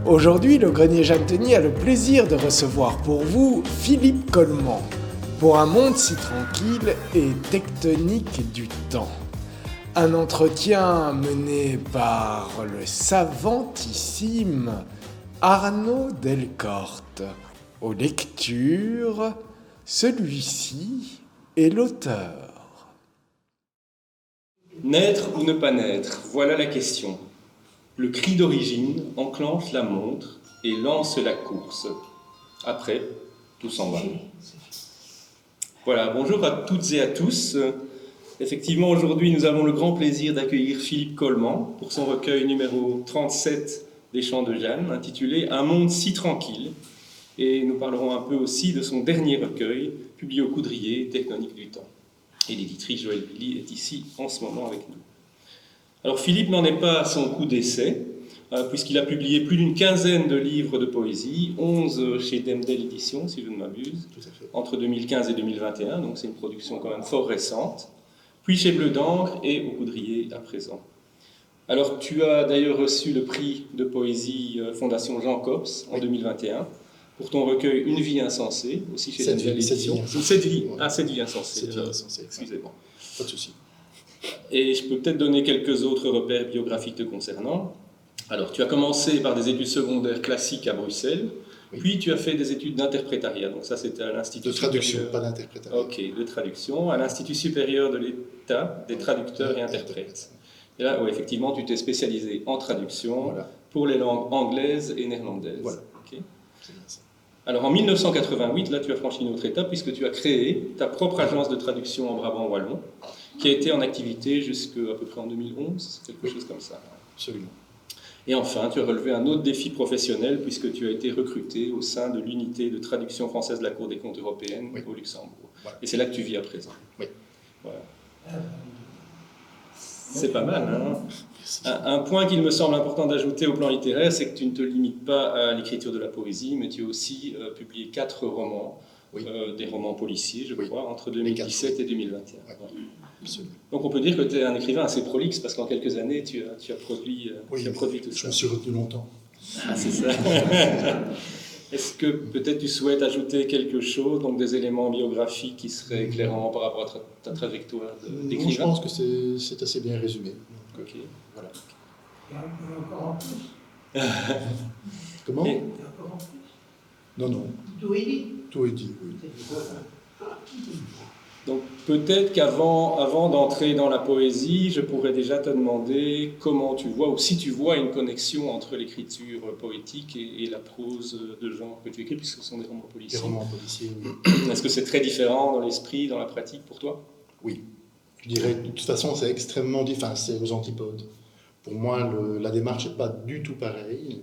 Aujourd'hui, le Grenier Jeanne-Teny a le plaisir de recevoir pour vous Philippe Coleman, pour un monde si tranquille et tectonique du temps. Un entretien mené par le savantissime Arnaud Delcorte. Aux lectures, celui-ci est l'auteur. Naître ou ne pas naître, voilà la question. Le cri d'origine enclenche la montre et lance la course. Après, tout s'en va. Voilà, bonjour à toutes et à tous. Effectivement, aujourd'hui, nous avons le grand plaisir d'accueillir Philippe Coleman pour son recueil numéro 37 des Chants de Jeanne, intitulé « Un monde si tranquille ». Et nous parlerons un peu aussi de son dernier recueil, publié au Coudrier, Tectonique du temps. Et l'éditrice Joëlle Billy est ici en ce moment avec nous. Alors Philippe n'en est pas à son coup d'essai, puisqu'il a publié plus d'une quinzaine de livres de poésie, 11 chez Demdel Éditions, si je ne m'abuse, entre 2015 et 2021, donc c'est une production quand même fort récente, puis chez Bleu d'Ancre et au Coudrier à présent. Alors tu as d'ailleurs reçu le prix de poésie Fondation Jean Cops en 2021, pour ton recueil Une vie insensée, aussi chez Demdel Éditions. Cette vie insensée. Excusez-moi. Pas de souci. Et je peux peut-être donner quelques autres repères biographiques te concernant. Alors, tu as commencé par des études secondaires classiques à Bruxelles, oui. Puis tu as fait des études d'interprétariat. Donc ça, c'était à l'Institut de traduction, supérieur... pas d'interprétariat. Ok, de traduction, à l'Institut supérieur de l'État des traducteurs et interprètes. Et là, ouais, effectivement, tu t'es spécialisé en traduction pour les langues anglaises et néerlandaises. Voilà. Okay. Alors en 1988, là tu as franchi une autre étape puisque tu as créé ta propre agence de traduction en Brabant wallon qui a été en activité jusqu'à peu près en 2011, quelque chose comme ça. Absolument. Et enfin, tu as relevé un autre défi professionnel puisque tu as été recruté au sein de l'unité de traduction française de la Cour des comptes européenne au Luxembourg. Voilà. Et c'est là que tu vis à présent. Oui. Voilà. C'est pas mal, hein ? Un point qu'il me semble important d'ajouter au plan littéraire, c'est que tu ne te limites pas à l'écriture de la poésie, mais tu as aussi publié 4 romans, des romans policiers, je crois, entre 2017 et 2021. Absolument. Donc on peut dire que tu es un écrivain assez prolixe, parce qu'en quelques années, tu as produit tout ça. Je me suis retenu longtemps. Ah, c'est ça. Est-ce que peut-être tu souhaites ajouter quelque chose, donc des éléments biographiques qui seraient éclairants par rapport à ta trajectoire d'écrivain ? Non, je pense que c'est assez bien résumé. Donc, ok. Voilà. Il y a encore en plus. Comment ? Il y a encore en plus. Non. Tout est dit. Tout est dit, oui. Donc peut-être qu'avant d'entrer dans la poésie, je pourrais déjà te demander comment tu vois, ou si tu vois une connexion entre l'écriture poétique et la prose de genre que tu écris, puisque ce sont des romans policiers. Des romans policiers, oui. Est-ce que c'est très différent dans l'esprit, dans la pratique pour toi ? Oui. Je dirais, de toute façon, c'est extrêmement différent, c'est aux antipodes. Pour moi, la démarche n'est pas du tout pareille,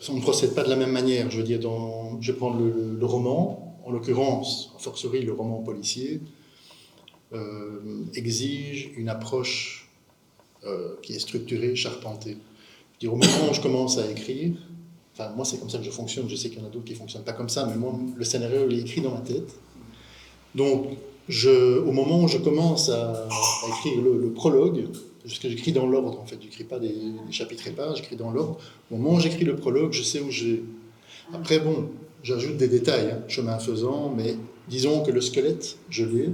on ne procède pas de la même manière. Je veux dire, je vais prendre le roman, en l'occurrence, a fortiori le roman policier, exige une approche qui est structurée, charpentée. Je veux dire, au moment où je commence à écrire, enfin moi c'est comme ça que je fonctionne, je sais qu'il y en a d'autres qui ne fonctionnent pas comme ça, mais moi le scénario il est écrit dans ma tête. Donc au moment où je commence à écrire le prologue, parce que j'écris dans l'ordre en fait, je n'écris pas des chapitres épars, j'écris dans l'ordre. Au moment où j'écris le prologue, je sais où je vais. Après bon, j'ajoute des détails, chemin faisant, mais disons que le squelette, je l'ai,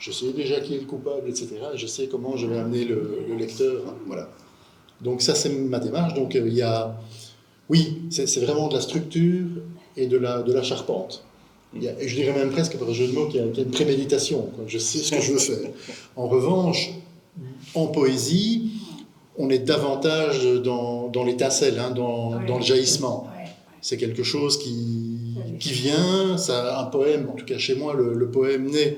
je sais déjà qui est le coupable, etc. Et je sais comment je vais amener le lecteur, voilà. Donc ça c'est ma démarche, donc il y a... Oui, c'est vraiment de la structure et de la charpente. Et je dirais même presque, par jeu de mots, qu'il y a une préméditation, quoi. Je sais ce que je veux faire. En revanche, en poésie, on est davantage dans l'étincelle, dans le jaillissement. C'est quelque chose qui vient, un poème, en tout cas chez moi, le poème naît,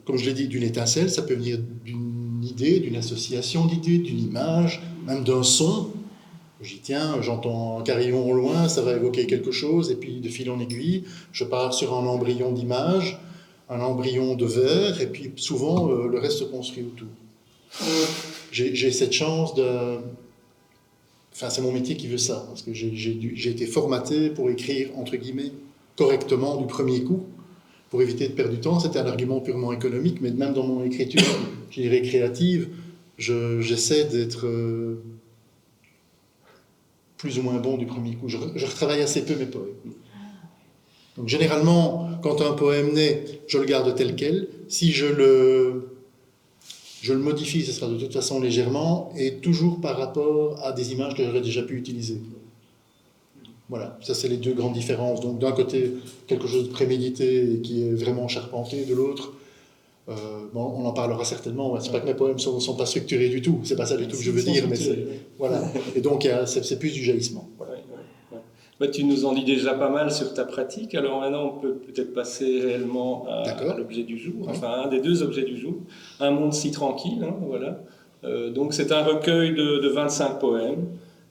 comme je l'ai dit, d'une étincelle, ça peut venir d'une idée, d'une association d'idées, d'une image, même d'un son. J'y tiens, j'entends un carillon au loin, ça va évoquer quelque chose, et puis de fil en aiguille, je pars sur un embryon d'image, un embryon de vers, et puis souvent le reste se construit autour. J'ai cette chance de... Enfin, c'est mon métier qui veut ça, parce que j'ai été formaté pour écrire, entre guillemets, correctement du premier coup, pour éviter de perdre du temps. C'était un argument purement économique, mais même dans mon écriture, je dirais créative, j'essaie d'être plus ou moins bon du premier coup. Je retravaille assez peu mes poèmes. Donc généralement, quand un poème naît, je le garde tel quel. Si je le modifie, ce sera de toute façon légèrement, et toujours par rapport à des images que j'aurais déjà pu utiliser. Voilà, ça c'est les deux grandes différences. Donc d'un côté, quelque chose de prémédité et qui est vraiment charpenté, de l'autre, bon, on en parlera certainement. C'est pas que mes poèmes sont pas structurés du tout, c'est pas ça du tout que je veux dire, mais c'est, voilà. Et donc c'est plus du jaillissement. Voilà. Bah, tu nous en dis déjà pas mal sur ta pratique, alors maintenant on peut peut-être passer réellement à l'objet du jour, enfin un des deux objets du jour, Un monde si tranquille, hein, voilà. Donc c'est un recueil de 25 poèmes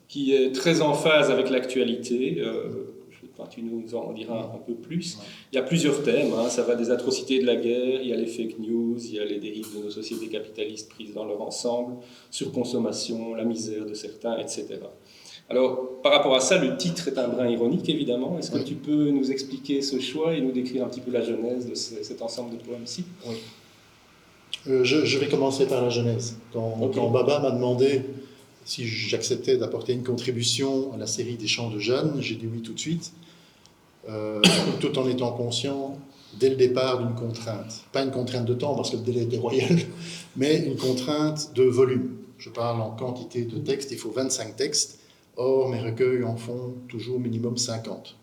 qui est très en phase avec l'actualité. Tu nous en diras un peu plus. Il y a plusieurs thèmes, hein, ça va des atrocités de la guerre, il y a les fake news, il y a les dérives de nos sociétés capitalistes prises dans leur ensemble, surconsommation, la misère de certains, etc. Alors, par rapport à ça, le titre est un brin ironique, évidemment. Est-ce que tu peux nous expliquer ce choix et nous décrire un petit peu la genèse de cet ensemble de poèmes-ci? Oui. Je vais commencer par la genèse. Quand Baba m'a demandé si j'acceptais d'apporter une contribution à la série des chants de Jeanne, j'ai dit oui tout de suite, tout en étant conscient, dès le départ, d'une contrainte. Pas une contrainte de temps, parce que le délai était royal, mais une contrainte de volume. Je parle en quantité de textes, il faut 25 textes. Or, mes recueils en font toujours minimum 50.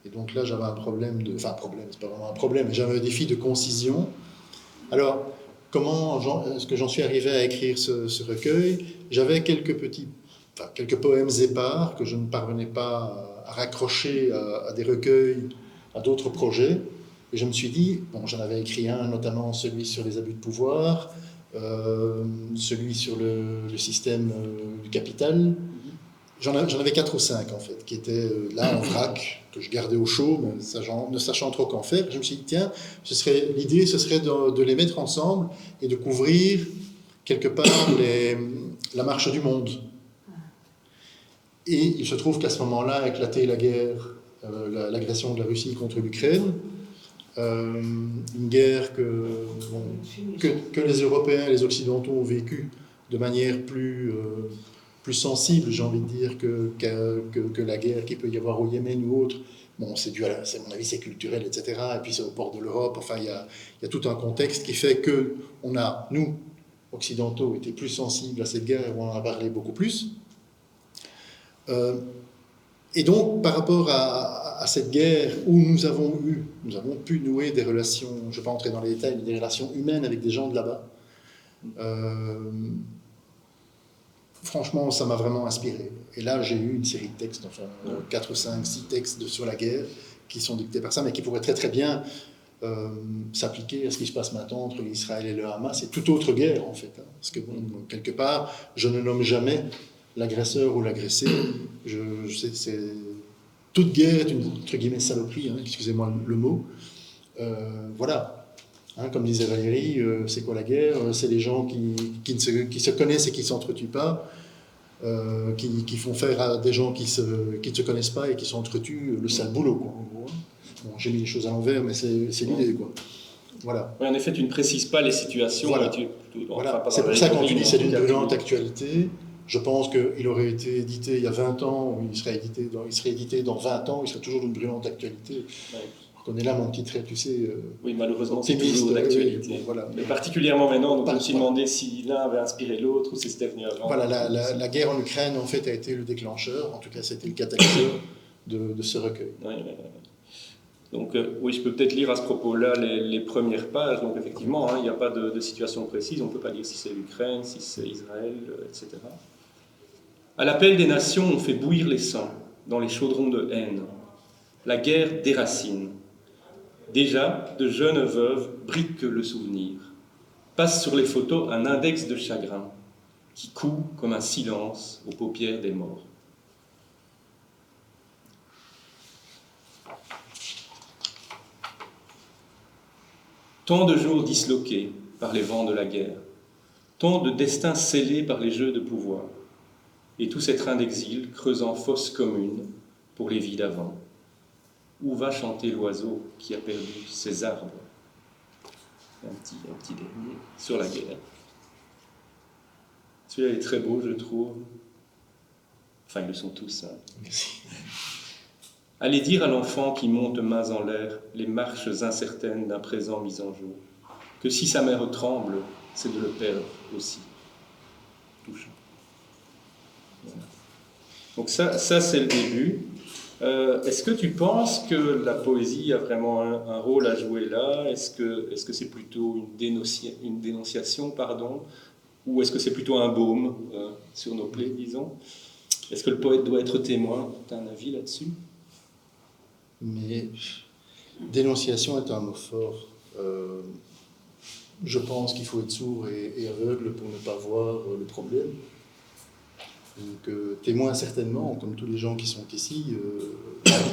Et donc là, j'avais un problème de... Enfin, c'est pas vraiment un problème, mais j'avais un défi de concision. Alors, est-ce que j'en suis arrivé à écrire ce recueil? J'avais quelques poèmes épars que je ne parvenais pas à raccrocher à des recueils, à d'autres projets. Et je me suis dit, bon, j'en avais écrit un, notamment celui sur les abus de pouvoir, celui sur le système du capital. J'en avais 4 ou 5 en fait, qui étaient là en vrac, que je gardais au chaud, mais ne sachant trop qu'en faire. Je me suis dit, tiens, l'idée ce serait de les mettre ensemble et de couvrir quelque part la marche du monde. Et il se trouve qu'à ce moment-là a éclaté la guerre, l'agression de la Russie contre l'Ukraine, une guerre que les Européens et les Occidentaux ont vécue de manière plus sensible, j'ai envie de dire, que la guerre qu'il peut y avoir au Yémen ou autre. Bon, c'est dû à mon avis, c'est culturel, etc. Et puis c'est au port de l'Europe. Enfin, il y a tout un contexte qui fait que nous, occidentaux, été plus sensibles à cette guerre et on en a parlé beaucoup plus. Et donc, par rapport à cette guerre où nous avons pu nouer des relations, je ne vais pas entrer dans les détails, mais des relations humaines avec des gens de là-bas, franchement, ça m'a vraiment inspiré. Et là, j'ai eu une série de textes, enfin 4, 5, 6 textes sur la guerre qui sont dictés par ça, mais qui pourraient très très bien s'appliquer à ce qui se passe maintenant entre Israël et le Hamas, et toute autre guerre en fait. Hein, parce que bon, quelque part, je ne nomme jamais l'agresseur ou l'agressé. Toute guerre est une, entre guillemets, saloperie, hein, excusez-moi le mot. Voilà. Hein, comme disait Valérie, c'est quoi la guerre? C'est les gens qui se connaissent et qui ne s'entretuent pas, qui font faire à des gens qui ne se connaissent pas et qui s'entretuent le sale boulot, quoi, en gros. Bon, j'ai mis les choses à l'envers, mais c'est l'idée, quoi. Voilà. Oui, en effet, tu ne précises pas les situations. Voilà. Voilà. C'est pour ça quand tu dis c'est d'une brûlante actualité, je pense qu'il aurait été édité il y a 20 ans, ou il serait édité dans 20 ans, il serait toujours d'une brûlante actualité. Ouais. On est là, mon petit trait, tu sais. Oui, malheureusement, c'est toujours d'actualité. Bon, voilà. Mais particulièrement maintenant, donc on peut s'y demander si l'un avait inspiré l'autre ou si c'était venu avant. Voilà, la guerre en Ukraine, en fait, a été le déclencheur. En tout cas, c'était le catalyseur de ce recueil. Oui. Donc, oui, je peux peut-être lire à ce propos-là les premières pages. Donc, effectivement, il n'y a pas de situation précise. On ne peut pas dire si c'est l'Ukraine, si c'est Israël, etc. À l'appel des nations, on fait bouillir les sangs dans les chaudrons de haine. La guerre déracine. Déjà, de jeunes veuves briquent le souvenir. Passe sur les photos un index de chagrin qui coud comme un silence aux paupières des morts. Tant de jours disloqués par les vents de la guerre, tant de destins scellés par les jeux de pouvoir, et tous ces trains d'exil creusant fosse commune pour les vies d'avant. Où va chanter l'oiseau qui a perdu ses arbres? Un petit dernier sur la guerre. Celui-là est très beau, je trouve. Enfin, ils le sont tous. Hein. Merci. Allez dire à l'enfant qui monte mains en l'air les marches incertaines d'un présent mis en jeu, que si sa mère tremble, c'est de le perdre aussi. Touchant. Voilà. Donc ça c'est le début. Est-ce que tu penses que la poésie a vraiment un rôle à jouer là? Est-ce que c'est plutôt une dénonciation, pardon, ou est-ce que c'est plutôt un baume sur nos plaies, disons? Est-ce que le poète doit être témoin? Tu as un avis là-dessus? Mais dénonciation est un mot fort. Je pense qu'il faut être sourd et aveugle pour ne pas voir le problème. Donc, témoin certainement, comme tous les gens qui sont ici,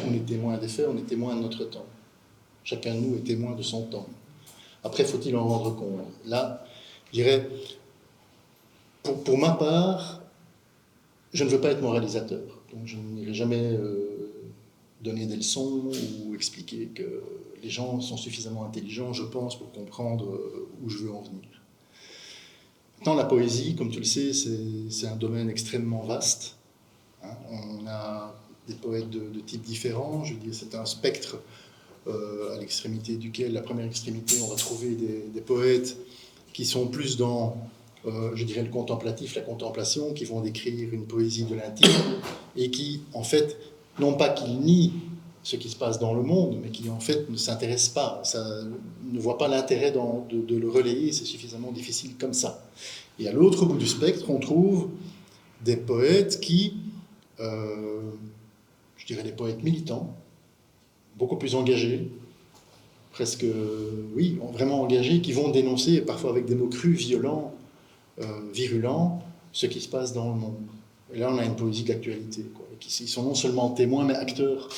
on est témoin des faits, on est témoin de notre temps. Chacun de nous est témoin de son temps. Après, faut-il en rendre compte? Là, je dirais, pour ma part, je ne veux pas être moralisateur. Donc, je n'irai jamais donner des leçons ou expliquer que les gens sont suffisamment intelligents, je pense, pour comprendre où je veux en venir. Maintenant, la poésie, comme tu le sais, c'est un domaine extrêmement vaste. Hein, on a des poètes de types différents. Je veux dire, c'est un spectre à l'extrémité duquel, la première extrémité, on va trouver des poètes qui sont plus dans, je dirais, le contemplatif, la contemplation, qui vont décrire une poésie de l'intime et qui, en fait, non pas qu'ils nient ce qui se passe dans le monde, mais qui en fait ne s'intéressent pas, ne voient pas l'intérêt de le relayer, c'est suffisamment difficile comme ça. Et à l'autre bout du spectre, on trouve des poètes qui, je dirais des poètes militants, beaucoup plus engagés, presque, oui, vraiment engagés, qui vont dénoncer, parfois avec des mots crus, violents, virulents, ce qui se passe dans le monde. Et là, on a une poésie de l'actualité, quoi. Ils sont non seulement témoins, mais acteurs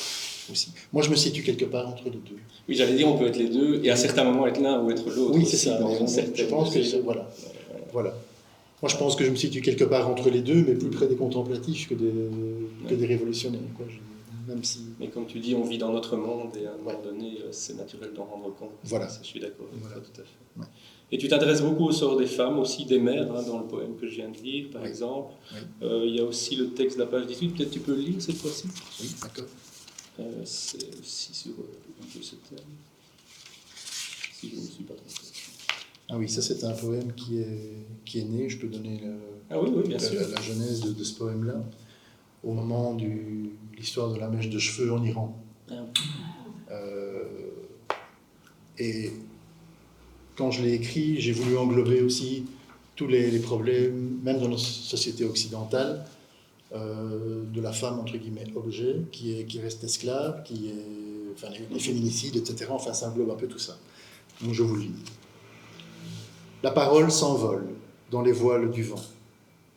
aussi. Moi, je me situe quelque part entre les deux. Oui, j'allais dire, on peut être les deux, et à certains moments être l'un ou être l'autre. Oui, c'est ça. Je pense que voilà. Moi, je pense que je me situe quelque part entre les deux, mais plus près des contemplatifs que des révolutionnaires, quoi. Même si... Mais comme tu dis, on vit dans notre monde, et à un moment donné, c'est naturel d'en rendre compte. Voilà. Ça, je suis d'accord avec voilà. toi, tout à fait. Ouais. Et tu t'intéresses beaucoup au sort des femmes, aussi des mères, hein, dans le poème que je viens de lire, par exemple. Oui. Il y a aussi le texte de la page 18, peut-être tu peux le lire cette fois-ci? Oui, d'accord. C'est aussi sur un peu ce thème, si je ne me suis pas trompé. Ah oui, ça c'est un poème qui est né, je peux donner bien sûr. La genèse de ce poème-là, au moment de l'histoire de la mèche de cheveux en Iran. Et quand je l'ai écrit, j'ai voulu englober aussi tous les problèmes, même dans notre société occidentale, de la femme, entre guillemets, objet, qui reste esclave, enfin, les féminicides, etc. Enfin, ça englobe un peu tout ça. Donc je vous le lis. La parole s'envole dans les voiles du vent,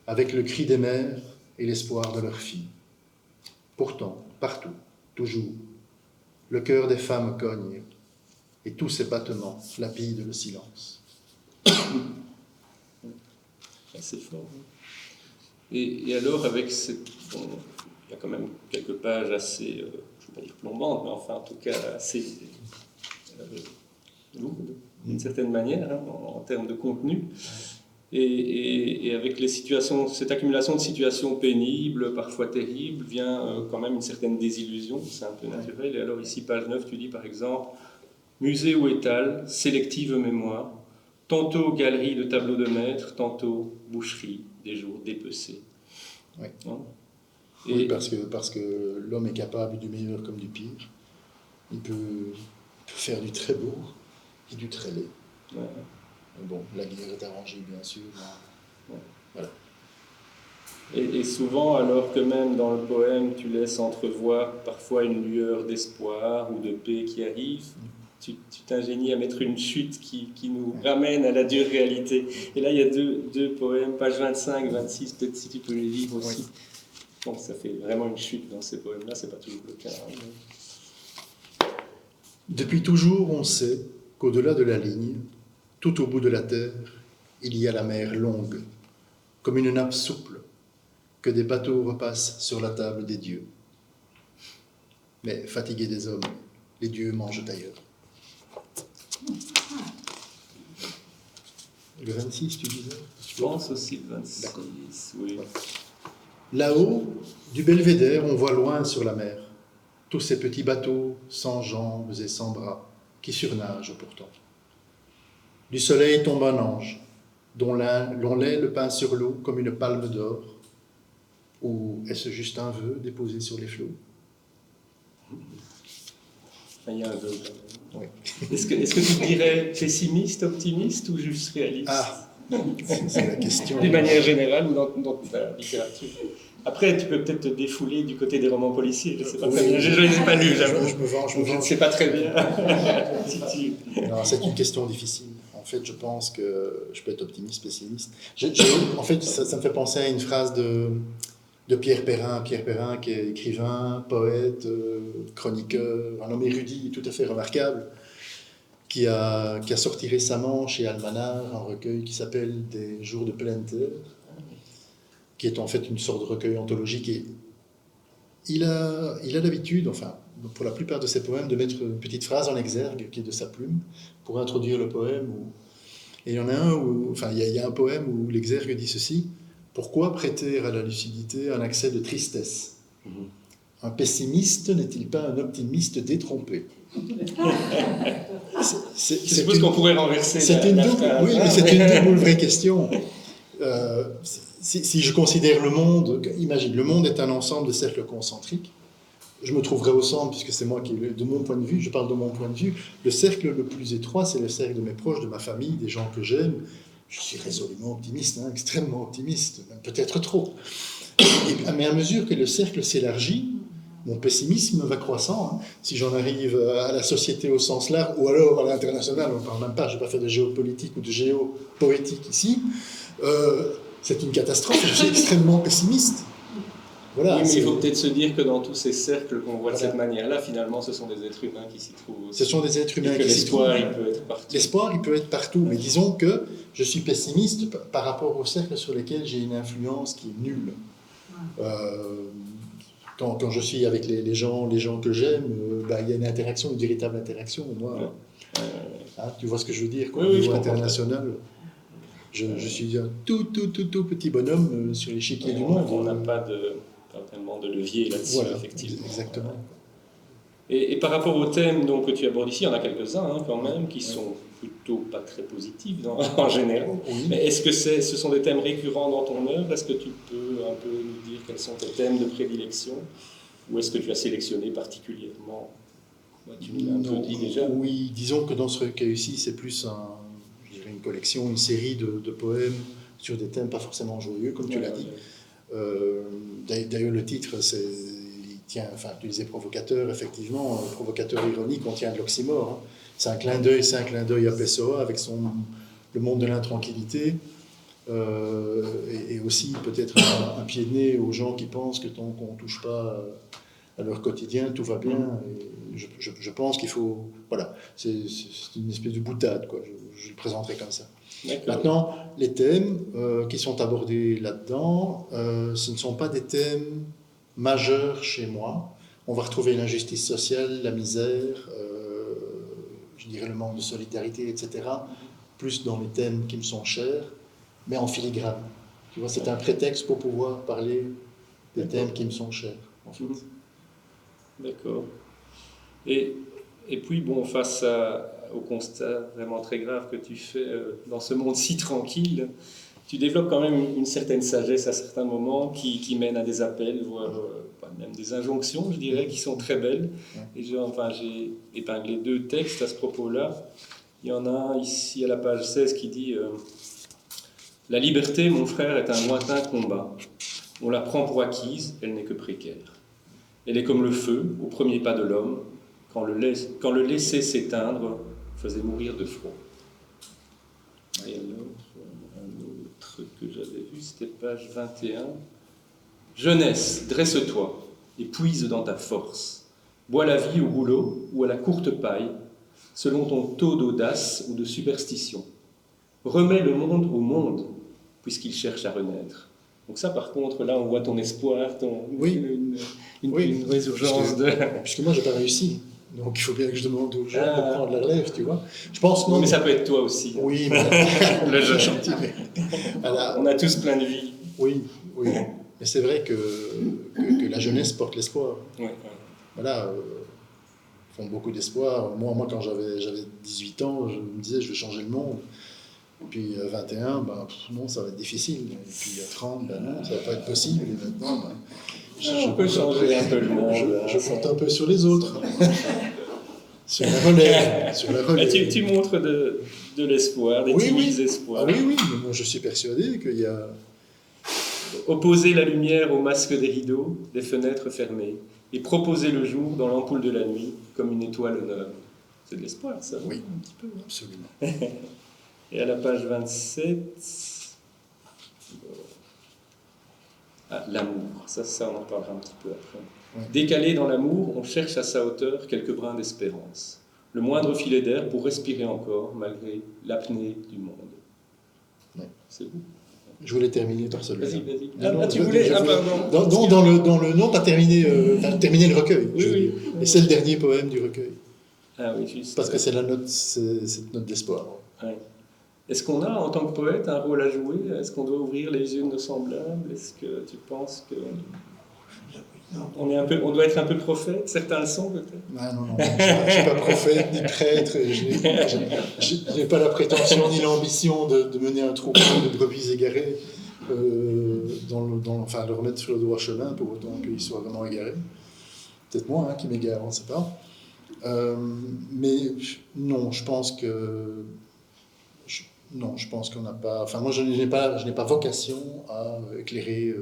avec le cri des mères et l'espoir de leurs filles. Pourtant, partout, toujours, le cœur des femmes cogne, et tous ces battements lapident le silence. C'est fort. Et alors, avec cette... Bon, il y a quand même quelques pages assez, je ne vais pas dire plombantes, mais enfin, en tout cas, assez lourdes, d'une certaine manière, hein, en termes de contenu. Et avec cette accumulation de situations pénibles, parfois terribles, vient quand même une certaine désillusion, c'est un peu naturel. Et alors ici, page 9, tu dis par exemple « Musée ou étal, sélective mémoire, tantôt galerie de tableaux de maître, tantôt boucherie, des jours dépecés. » Oui. Hein? Oui, parce que l'homme est capable du meilleur comme du pire. Il peut faire du très beau et du très laid. Ouais. Bon, la guerre est arrangée, bien sûr. Ouais. Voilà. Et souvent, alors que même dans le poème, tu laisses entrevoir parfois une lueur d'espoir ou de paix qui arrive, tu t'ingénies à mettre une chute qui nous ramène à la dure réalité. Et là, il y a deux poèmes, page 25, 26, peut-être si tu peux les lire aussi. Oui. Donc ça fait vraiment une chute dans ces poèmes-là, c'est pas toujours le cas. Hein. Depuis toujours, on sait qu'au-delà de la ligne, tout au bout de la terre, il y a la mer longue, comme une nappe souple, que des bateaux repassent sur la table des dieux. Mais fatigués des hommes, les dieux mangent ailleurs. Le 26, tu disais? Je pense aussi le 26, d'accord. Oui. Là-haut, du belvédère, on voit loin sur la mer tous ces petits bateaux sans jambes et sans bras qui surnagent pourtant. Du soleil tombe un ange, dont l'ait le peint sur l'eau comme une palme d'or. Ou est-ce juste un vœu déposé sur les flots? Il y a un vœu. Oui. Est-ce que tu te dirais pessimiste, optimiste ou juste réaliste? Ah, c'est la question. D'une manière générale ou dans ta littérature? Après, tu peux peut-être te défouler du côté des romans policiers. Je ne sais pas très bien. Je ne les ai pas lus, j'avoue. Je me venge. Je ne sais pas très bien. Non, c'est une question difficile. En fait, je pense que je peux être optimiste, pessimiste. En fait, ça me fait penser à une phrase de Pierre Perrin. Pierre Perrin, qui est écrivain, poète, chroniqueur, un homme érudit tout à fait remarquable, qui a sorti récemment chez Almanar un recueil qui s'appelle Des jours de pleine terre, qui est en fait une sorte de recueil anthologique. Et il a l'habitude, enfin, pour la plupart de ses poèmes, de mettre une petite phrase en exergue qui est de sa plume pour introduire le poème. Et il y en a un où, enfin, il y a un poème où l'exergue dit ceci: pourquoi prêter à la lucidité un accès de tristesse? Un pessimiste n'est-il pas un optimiste détrompé? Je suppose qu'on pourrait renverser la phrase. Oui, mais c'est une double vraie question. Si je considère le monde, imagine, le monde est un ensemble de cercles concentriques. Je me trouverai au centre, puisque c'est moi qui, de mon point de vue, je parle de mon point de vue. Le cercle le plus étroit, c'est le cercle de mes proches, de ma famille, des gens que j'aime. Je suis résolument optimiste, extrêmement optimiste, même peut-être trop. Mais à mesure que le cercle s'élargit, mon pessimisme va croissant. Si j'en arrive à la société au sens large, ou alors à l'international, on ne parle même pas, je ne vais pas faire de géopolitique ou de géopoétique ici, c'est une catastrophe, je suis extrêmement pessimiste. Voilà, oui, mais il faut peut-être se dire que dans tous ces cercles qu'on voit de cette manière-là, finalement, ce sont des êtres humains qui s'y trouvent aussi. Ce sont des êtres humains et que l'espoir, il peut être partout. L'espoir, il peut être partout, mais disons que je suis pessimiste par rapport aux cercles sur lesquels j'ai une influence qui est nulle. Quand je suis avec les gens que j'aime, il y a une interaction, une véritable interaction. Moi, tu vois ce que je veux dire, quoi, oui, au niveau international. Je suis un tout petit bonhomme sur l'échiquier du monde. On n'a pas tellement de levier là-dessus, voilà, effectivement. Exactement. Et par rapport aux thèmes donc, que tu abordes ici, il y en a quelques-uns quand même, qui sont plutôt pas très positifs en général. Oui. Mais est-ce que ce sont des thèmes récurrents dans ton œuvre? Est-ce que tu peux un peu nous dire quels sont tes thèmes de prédilection? Ou est-ce que tu as sélectionné particulièrement? Tu me l'as un peu dit déjà. Oui, disons que dans ce recueil-ci, c'est plus une collection, une série de poèmes sur des thèmes pas forcément joyeux, comme tu l'as dit. D'ailleurs, le titre, tu disais provocateur, effectivement, provocateur ironique, on tient de l'oxymore. C'est un clin d'œil à Pessoa avec le monde de l'intranquillité, et aussi peut-être un pied de nez aux gens qui pensent que tant qu'on ne touche pas à leur quotidien, tout va bien. Et je pense qu'il faut... Voilà, c'est une espèce de boutade, quoi. Je le présenterai comme ça. Maintenant, les thèmes qui sont abordés là-dedans, ce ne sont pas des thèmes majeurs chez moi. On va retrouver l'injustice sociale, la misère, je dirais le manque de solidarité, etc., plus dans les thèmes qui me sont chers, mais en filigrane. Tu vois, c'est un prétexte pour pouvoir parler des thèmes qui me sont chers, en fait. D'accord. Et puis, bon, face au constat vraiment très grave que tu fais dans ce monde si tranquille, tu développes quand même une certaine sagesse à certains moments qui mène à des appels, voire même des injonctions, je dirais, qui sont très belles. Et j'ai épinglé 2 textes à ce propos-là. Il y en a un ici à la page 16 qui dit « La liberté, mon frère, est un lointain combat. On la prend pour acquise, elle n'est que précaire. Elle est comme le feu, au premier pas de l'homme, quand le laisser s'éteindre faisait mourir de froid. » Et alors, un autre que j'avais vu, c'était page 21. « Jeunesse, dresse-toi et puise dans ta force. Bois la vie au rouleau ou à la courte paille, selon ton taux d'audace ou de superstition. Remets le monde au monde, puisqu'il cherche à renaître. » Donc ça, par contre, là, on voit ton espoir, une résurgence Puisque moi, je n'ai pas réussi. Donc, il faut bien que je demande aux gens de prendre la relève, tu vois. Je pense non. Mais ça peut être toi aussi. Oui, mais... le jeune. Gentil, mais... Voilà. On a tous plein de vie. Oui. Mais c'est vrai que la jeunesse porte l'espoir. Ouais, ouais. Voilà, font beaucoup d'espoir. Moi, quand j'avais 18 ans, je me disais, je vais changer le monde. Et puis à 21, ben, non, ça va être difficile. Et puis à 30, ben non, ça va pas être possible. Et maintenant, ben, On peut changer un peu le monde. je compte un peu sur les autres. Sur la relève. Sur la Mais relève. tu montres de l'espoir, des Oui, timides oui. espoirs. Ah oui, oui, mais moi je suis persuadé qu'il y a... Opposer la lumière au masque des rideaux, des fenêtres fermées, et proposer le jour dans l'ampoule de la nuit, comme une étoile au nord. C'est de l'espoir, ça, Oui. un petit peu. Absolument. Et à la page 27, l'amour. Ça, on en parlera un petit peu après. Ouais. Décalé dans l'amour, on cherche à sa hauteur quelques brins d'espérance. Le moindre filet d'air pour respirer encore, malgré l'apnée du monde. Ouais. C'est vous. Je voulais terminer par celui-là. Vas-y. Non, Tu voulais... pardon. Dans le non, pas terminer, terminer le recueil. Oui. Et c'est le dernier poème du recueil. Ah oui, juste. Parce que c'est la note, c'est cette note d'espoir. Ouais. Est-ce qu'on a, en tant que poète, un rôle à jouer? Est-ce qu'on doit ouvrir les yeux de nos semblables? Est-ce que tu penses que... on doit être un peu prophète? Certains le sont, peut-être? Ah, non, je ne suis pas prophète ni prêtre. Je n'ai pas la prétention ni l'ambition de mener un troupeau de brebis égarées, enfin, le remettre sur le droit chemin pour autant qu'il soit vraiment égaré. Peut-être moi qui m'égare, on ne sait pas. Mais non, je pense que... Non, je pense qu'on n'a pas... Enfin, moi, je n'ai pas vocation à éclairer,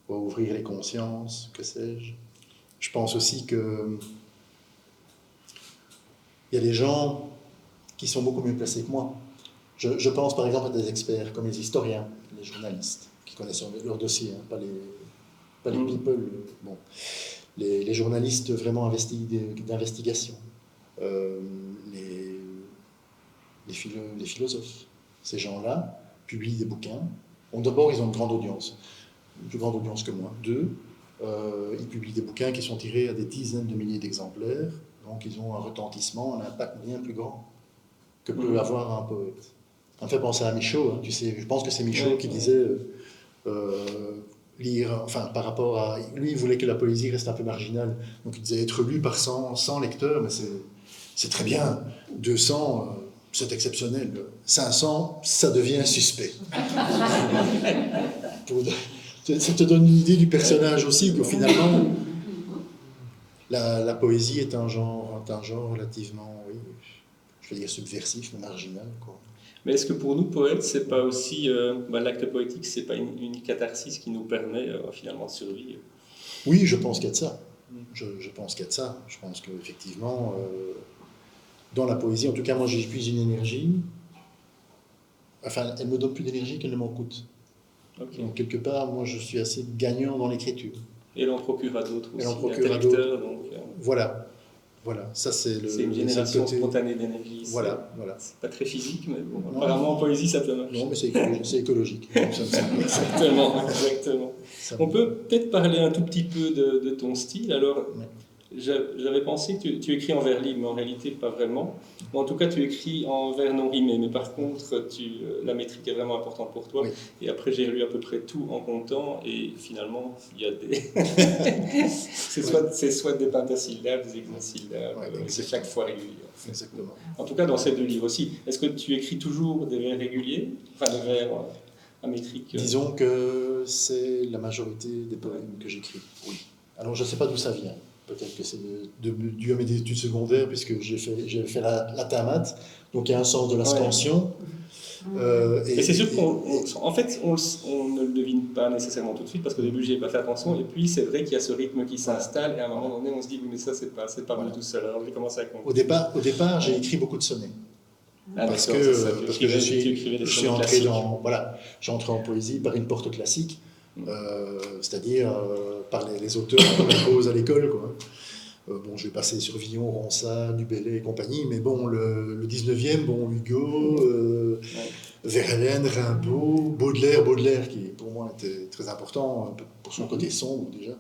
ou à ouvrir les consciences, que sais-je. Je pense aussi que il y a des gens qui sont beaucoup mieux placés que moi. Je pense par exemple à des experts comme les historiens, les journalistes, qui connaissent leur dossier, hein, pas les people. Bon. Les journalistes vraiment d'investigation. Les philosophes. Ces gens-là publient des bouquins. Bon, d'abord, ils ont une grande audience, une plus grande audience que moi. Deux, ils publient des bouquins qui sont tirés à des dizaines de milliers d'exemplaires, donc ils ont un retentissement, un impact bien plus grand que peut avoir un poète. Ça me fait penser à Michaud, hein, tu sais, je pense que c'est Michaud qui disait lire, enfin par rapport à... Lui, il voulait que la poésie reste un peu marginale, donc il disait être lu par 100 lecteurs, mais c'est très bien, 200... c'est exceptionnel. 500, ça devient suspect. Ça te donne une idée du personnage aussi, que finalement, la poésie est un genre relativement, oui, je vais dire subversif, mais marginal, quoi. Mais est-ce que pour nous, poètes, c'est pas aussi... l'acte poétique, c'est pas une catharsis qui nous permet finalement de survivre? Oui, je pense qu'il y a de ça. Je pense qu'il y a de ça. Je pense qu'effectivement... dans la poésie, en tout cas, moi, j'y puise une énergie. Enfin, elle me donne plus d'énergie qu'elle ne m'en coûte. Okay. Donc, quelque part, moi, je suis assez gagnant dans l'écriture. Et l'on procure à d'autres aussi. Et l'on procure à d'autres. Donc, voilà. Ça, c'est une génération côté... spontanée d'énergie. Voilà. C'est pas très physique, mais bon, apparemment, en poésie, ça peut marcher. Non, mais c'est écologique. Exactement. On peut peut-être parler un tout petit peu de ton style. Alors... Ouais. J'avais pensé que tu écris en vers libre, mais en réalité pas vraiment. Ou en tout cas, tu écris en vers non rimé, mais par contre, la métrique est vraiment importante pour toi. Oui. Et après, j'ai lu à peu près tout en comptant, et finalement, il y a des... c'est soit des pentasyllabes, des hexasyllabes, c'est chaque fois régulier. Exactement. En tout cas, dans ces deux livres aussi. Est-ce que tu écris toujours des vers réguliers, enfin des vers à métrique Disons que c'est la majorité des poèmes que j'écris, oui. Alors, je ne sais pas d'où ça vient. Peut-être que c'est dû à mes études secondaires, puisque j'ai fait la TAMAT, donc il y a un sens de la scansion. Et c'est sûr qu'en fait, on ne le devine pas nécessairement tout de suite, parce qu'au début, je n'y ai pas fait attention, et puis c'est vrai qu'il y a ce rythme qui s'installe, et à un moment donné, on se dit, oui, mais ça, c'est pas mal tout seul. Alors j'ai commencé à comprendre. Au départ, j'ai écrit beaucoup de sonnets. Parce que je suis entré j'ai entré en poésie par une porte classique, c'est-à-dire par les auteurs qu'on impose à l'école, quoi. Bon, je vais passer sur Villon, Ronsard, Dubélé et compagnie, mais bon, le 19e, bon, Hugo, Verlaine, Rimbaud, Baudelaire, qui pour moi était très important pour son côté sombre déjà.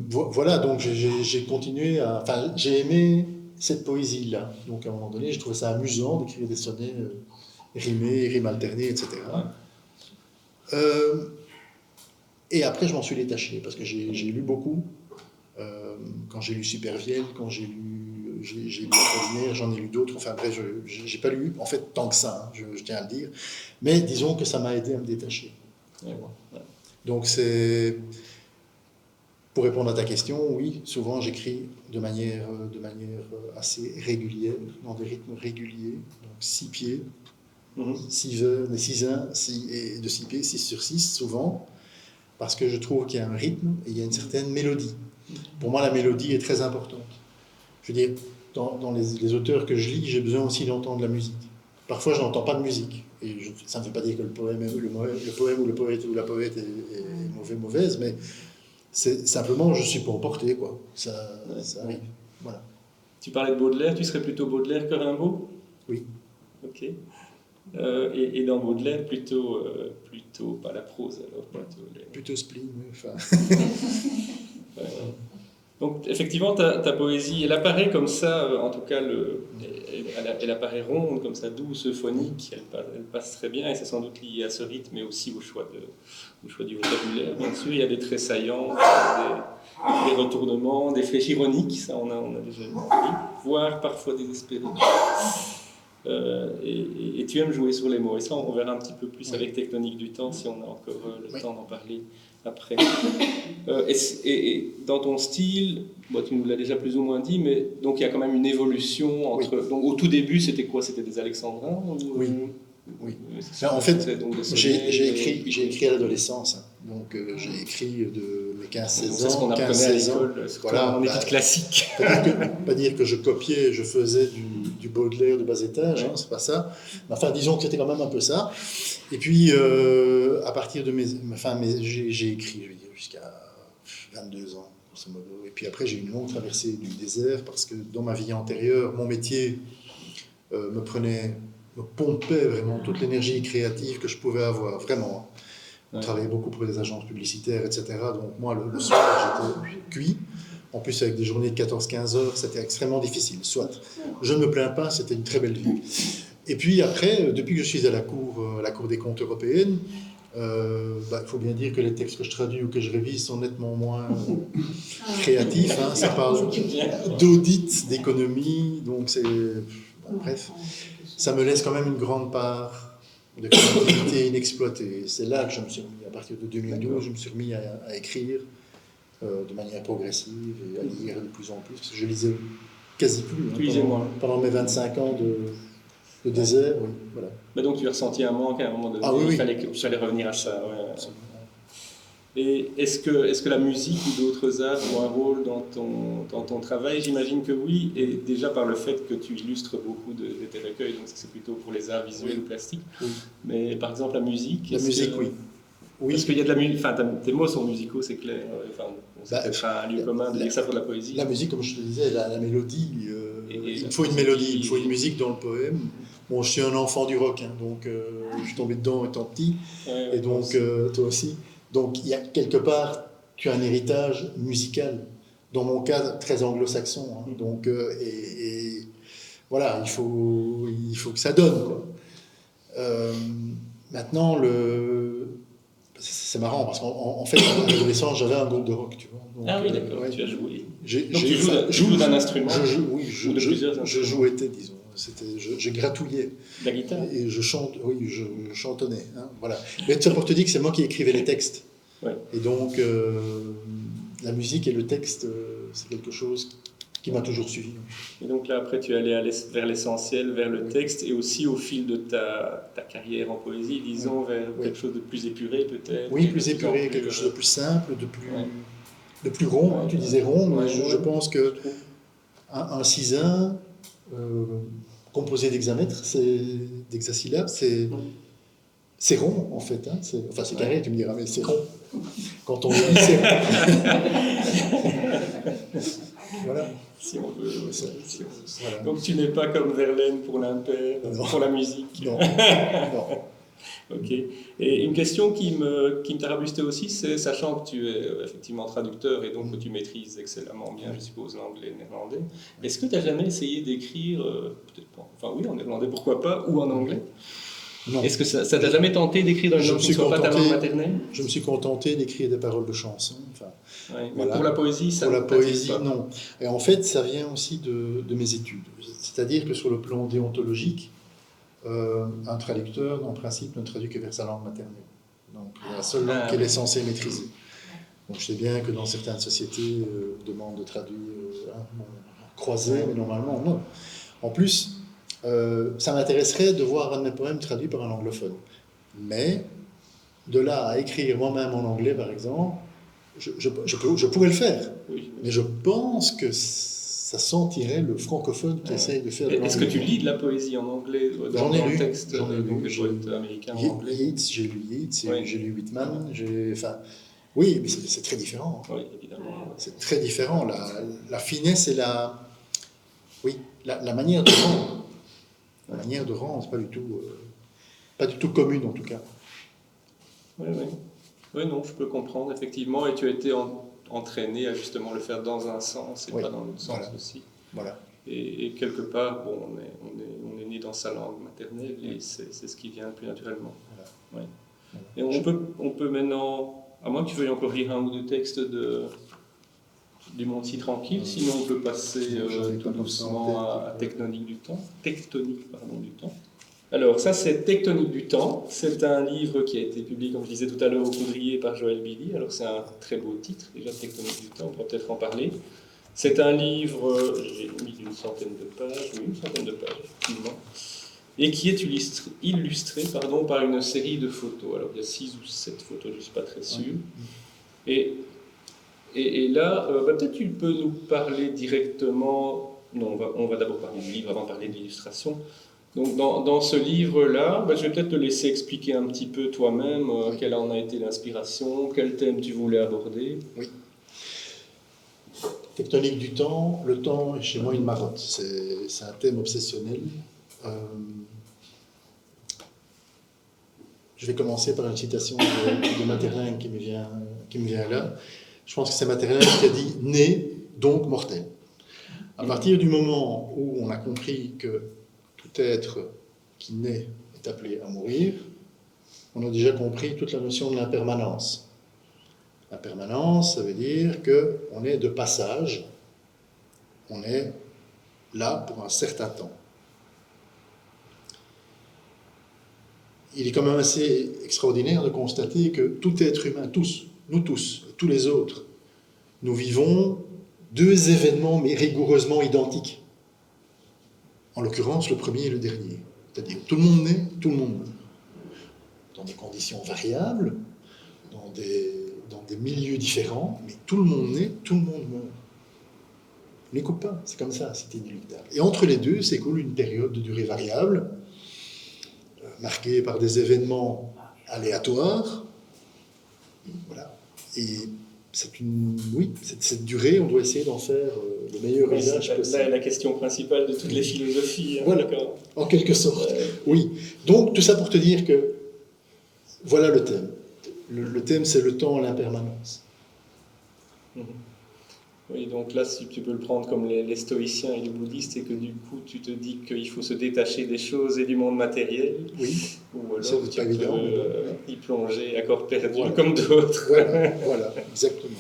Voilà, donc j'ai continué enfin, j'ai aimé cette poésie-là. Donc à un moment donné, j'ai trouvé ça amusant d'écrire des sonnets rimés, rimes alternées, etc. Et après, je m'en suis détaché, parce que j'ai lu beaucoup. Quand j'ai lu Supervielle, quand j'ai lu Apollinaire, j'en ai lu d'autres. Enfin bref, j'ai pas lu, en fait, tant que ça, hein, je tiens à le dire. Mais disons que ça m'a aidé à me détacher. Ouais. Donc c'est... Pour répondre à ta question, oui, souvent j'écris de manière assez régulière, dans des rythmes réguliers, donc 6 pieds, 6 heures, 6-1, et de 6 pieds, 6 sur 6 souvent, parce que je trouve qu'il y a un rythme et il y a une certaine mélodie. Pour moi, la mélodie est très importante. Je veux dire, dans les auteurs que je lis, j'ai besoin aussi d'entendre la musique. Parfois, je n'entends pas de musique. Et ça ne veut pas dire que le poème ou le poète ou la poète est mauvaise, mais c'est simplement, je suis pas emporté, quoi. Ça arrive. Voilà. Tu parlais de Baudelaire, tu serais plutôt Baudelaire que Rimbaud? Oui. Ok. Et dans Baudelaire, plutôt pas la prose alors. Plutôt spleen, enfin. Donc effectivement, ta poésie, elle apparaît comme ça, en tout cas, elle apparaît ronde, comme ça, douce, euphonique, elle passe très bien, et c'est sans doute lié à ce rythme, mais aussi au choix du vocabulaire. Bien sûr, il y a des traits saillants, des retournements, des flèches ironiques, ça on a déjà vu, voire parfois désespérés. Et tu aimes jouer sur les mots, et ça on verra un petit peu plus avec Tectonique du temps, si on a encore le temps d'en parler après. Et dans ton style, tu nous l'as déjà plus ou moins dit, mais donc il y a quand même une évolution entre. Donc au tout début, c'était quoi? C'était des alexandrins ou... Oui. En fait, j'ai écrit à l'adolescence. Hein. Donc j'ai écrit de mes 15-16 ans. C'est ce qu'on apprenait à l'école, en études classiques. Pas dire que je copiais, je faisais du Baudelaire de bas étage, hein, c'est pas ça. Enfin, disons que c'était quand même un peu ça. Et puis, à partir de j'ai écrit, je veux dire, jusqu'à 22 ans, grosso modo. Et puis après, j'ai eu une longue traversée du désert, parce que dans ma vie antérieure, mon métier me pompait vraiment toute l'énergie créative que je pouvais avoir, vraiment. Je travaillais beaucoup pour des agences publicitaires, etc. Donc moi, le soir, j'étais cuit. En plus, avec des journées de 14-15 heures, c'était extrêmement difficile. Soit, je ne me plains pas, c'était une très belle vie. Et puis après, depuis que je suis à la Cour des comptes européenne, il faut bien dire que les textes que je traduis ou que je révise sont nettement moins créatifs. Hein. Ça parle d'audit, d'économie, donc c'est... bref, ça me laisse quand même une grande part de créativité inexploitée. C'est là que je me suis remis, à partir de 2012, je me suis remis à écrire de manière progressive et à lire de plus en plus, parce que je lisais quasi plus pendant mes 25 ans de désert. Oui, voilà. Mais donc tu as ressenti un manque à un moment donné, il fallait revenir à ça. Ouais. Et est-ce que la musique ou d'autres arts ont un rôle dans ton travail? J'imagine que oui, et déjà par le fait que tu illustres beaucoup de tes recueils, donc ça c'est plutôt pour les arts visuels ou plastiques. Oui. Mais par exemple la musique... Oui. Parce qu'il y a de la musique, tes mots sont musicaux, c'est clair. C'est peut-être un lieu commun de dire ça pour la poésie. La musique, comme je te disais, la mélodie, il faut une mélodie, il faut une musique dans le poème. Bon, je suis un enfant du rock, hein, donc je suis tombé dedans étant petit, et donc toi aussi. Donc il y a quelque part, tu as un héritage musical, dans mon cas très anglo-saxon. Hein, donc, et voilà, il faut que ça donne, quoi. Maintenant, c'est marrant, parce qu'en fait, à l'adolescence, j'avais un groupe de rock, tu vois. Donc, oui, d'accord, tu as joué. Donc tu joues d'un instrument? Je jouais, disons. Je gratouillais. La guitare? Et je chantonnais. Hein, voilà. Mais ça pour te dire que c'est moi qui écrivais les textes. Ouais. Et donc, la musique et le texte, c'est quelque chose qui m'a toujours suivi. Et donc là, après, tu es allé vers l'essentiel, vers le texte, et aussi au fil de ta carrière en poésie, disons, vers quelque chose de plus épuré, peut-être. Oui, plus épuré, quelque chose de plus simple, de plus rond. Hein, tu disais rond, mais je pense que un 6-1 composé d'hexamètres, d'hexasyllabes, c'est rond, en fait. Hein, c'est carré, tu me diras, mais c'est rond. Quand on le lit, c'est rond. Voilà. Si on veut. Voilà. Donc tu n'es pas comme Verlaine pour l'impair, pour la musique. Non. Ok. Et une question qui me tarabustait aussi, c'est, sachant que tu es effectivement traducteur et donc que tu maîtrises excellemment bien, je suppose, l'anglais et le néerlandais, est-ce que tu n'as jamais essayé d'écrire, peut-être pas, enfin oui, en néerlandais, pourquoi pas, ou en anglais? Non. Est-ce que ça t'a jamais tenté d'écrire dans une Je langue me qui ne suis soit pas ta langue contenté- maternelle? Je me suis contenté d'écrire des paroles de chansons. Enfin, Ouais, mais voilà. pour la poésie, ça pour la ne t'attire poésie, pas. non. Et en fait, ça vient aussi de mes études. C'est-à-dire que sur le plan déontologique, un traducteur, en principe, ne traduit que vers sa langue maternelle. Donc, la seule langue qu'elle est censée maîtriser. Donc, je sais bien que dans certaines sociétés, demandent de traduire croisé, mais normalement, non. En plus, ça m'intéresserait de voir un de mes poèmes traduit par un anglophone. Mais, de là à écrire moi-même en anglais, par exemple, je pourrais le faire. Oui. Mais je pense que ça sentirait le francophone qui essaye de faire de Est-ce que tu l'anglais. lis de la poésie en anglais dans le texte J'en ai lu. des poètes américains en anglais? Yeats, j'ai lu Yeats, Oui. j'ai lu Whitman, enfin, oui, mais c'est très différent. Hein. Oui, évidemment. C'est très différent. La finesse et la manière de rendre. La manière de rendre, c'est pas du tout commune en tout cas. Oui, oui. Oui, non, je peux comprendre, effectivement. Et tu as été entraîné à justement le faire dans un sens et Oui, pas dans l'autre sens voilà. aussi. Voilà. Et quelque part, bon, on est né dans sa langue maternelle et c'est ce qui vient le plus naturellement. Voilà. Ouais. Et on peut maintenant, à moins que tu veuilles encore lire un ou deux textes du Monde si tranquille, sinon on peut passer J'en ai tout pas doucement comme ça en tête. à Tectonique du temps. Alors ça c'est Tectonique du temps, c'est un livre qui a été publié, comme je disais tout à l'heure, au Coudrier par Joël Billy. Alors c'est un très beau titre, déjà Tectonique du temps, on pourra peut-être en parler. C'est un livre, j'ai mis une centaine de pages, effectivement, et qui est illustré par une série de photos. Alors il y a 6 ou 7 photos, je ne suis pas très sûr. Et là, peut-être tu peux nous parler directement. Non, on va d'abord parler du livre avant de parler de l'illustration. Donc, dans ce livre-là, je vais peut-être te laisser expliquer un petit peu toi-même quelle en a été l'inspiration, quel thème tu voulais aborder. Oui. Tectonique du temps, le temps est chez moi une marotte. C'est un thème obsessionnel. Je vais commencer par une citation de Materlinck qui me vient là. Je pense que c'est Materlinck qui a dit « né, donc mortel ». À partir du moment où on a compris que tout être qui naît est appelé à mourir, on a déjà compris toute la notion de l'impermanence. L'impermanence, ça veut dire qu'on est de passage, on est là pour un certain temps. Il est quand même assez extraordinaire de constater que tout être humain, nous tous, tous les autres, nous vivons 2 événements mais rigoureusement identiques. En l'occurrence, le premier et le dernier. C'est-à-dire, tout le monde naît, tout le monde meurt. Dans des conditions variables, dans des milieux différents, mais tout le monde naît, tout le monde meurt. Les copains, c'est comme ça, c'est inéluctable. Et entre les deux s'écoule une période de durée variable, marquée par des événements aléatoires. Voilà. Et cette durée, on doit essayer d'en faire le meilleur usage possible. C'est la question principale de toutes les philosophies. Voilà, en quelque sorte. Oui. Donc, tout ça pour te dire que voilà le thème. Le thème, c'est le temps, l'impermanence. Oui, donc là, si tu peux le prendre comme les stoïciens et les bouddhistes, et que du coup, tu te dis qu'il faut se détacher des choses et du monde matériel. Oui. Ou C'est alors tu pas évident, peux y plonger à corps perdu, Voilà. comme d'autres. Voilà, exactement.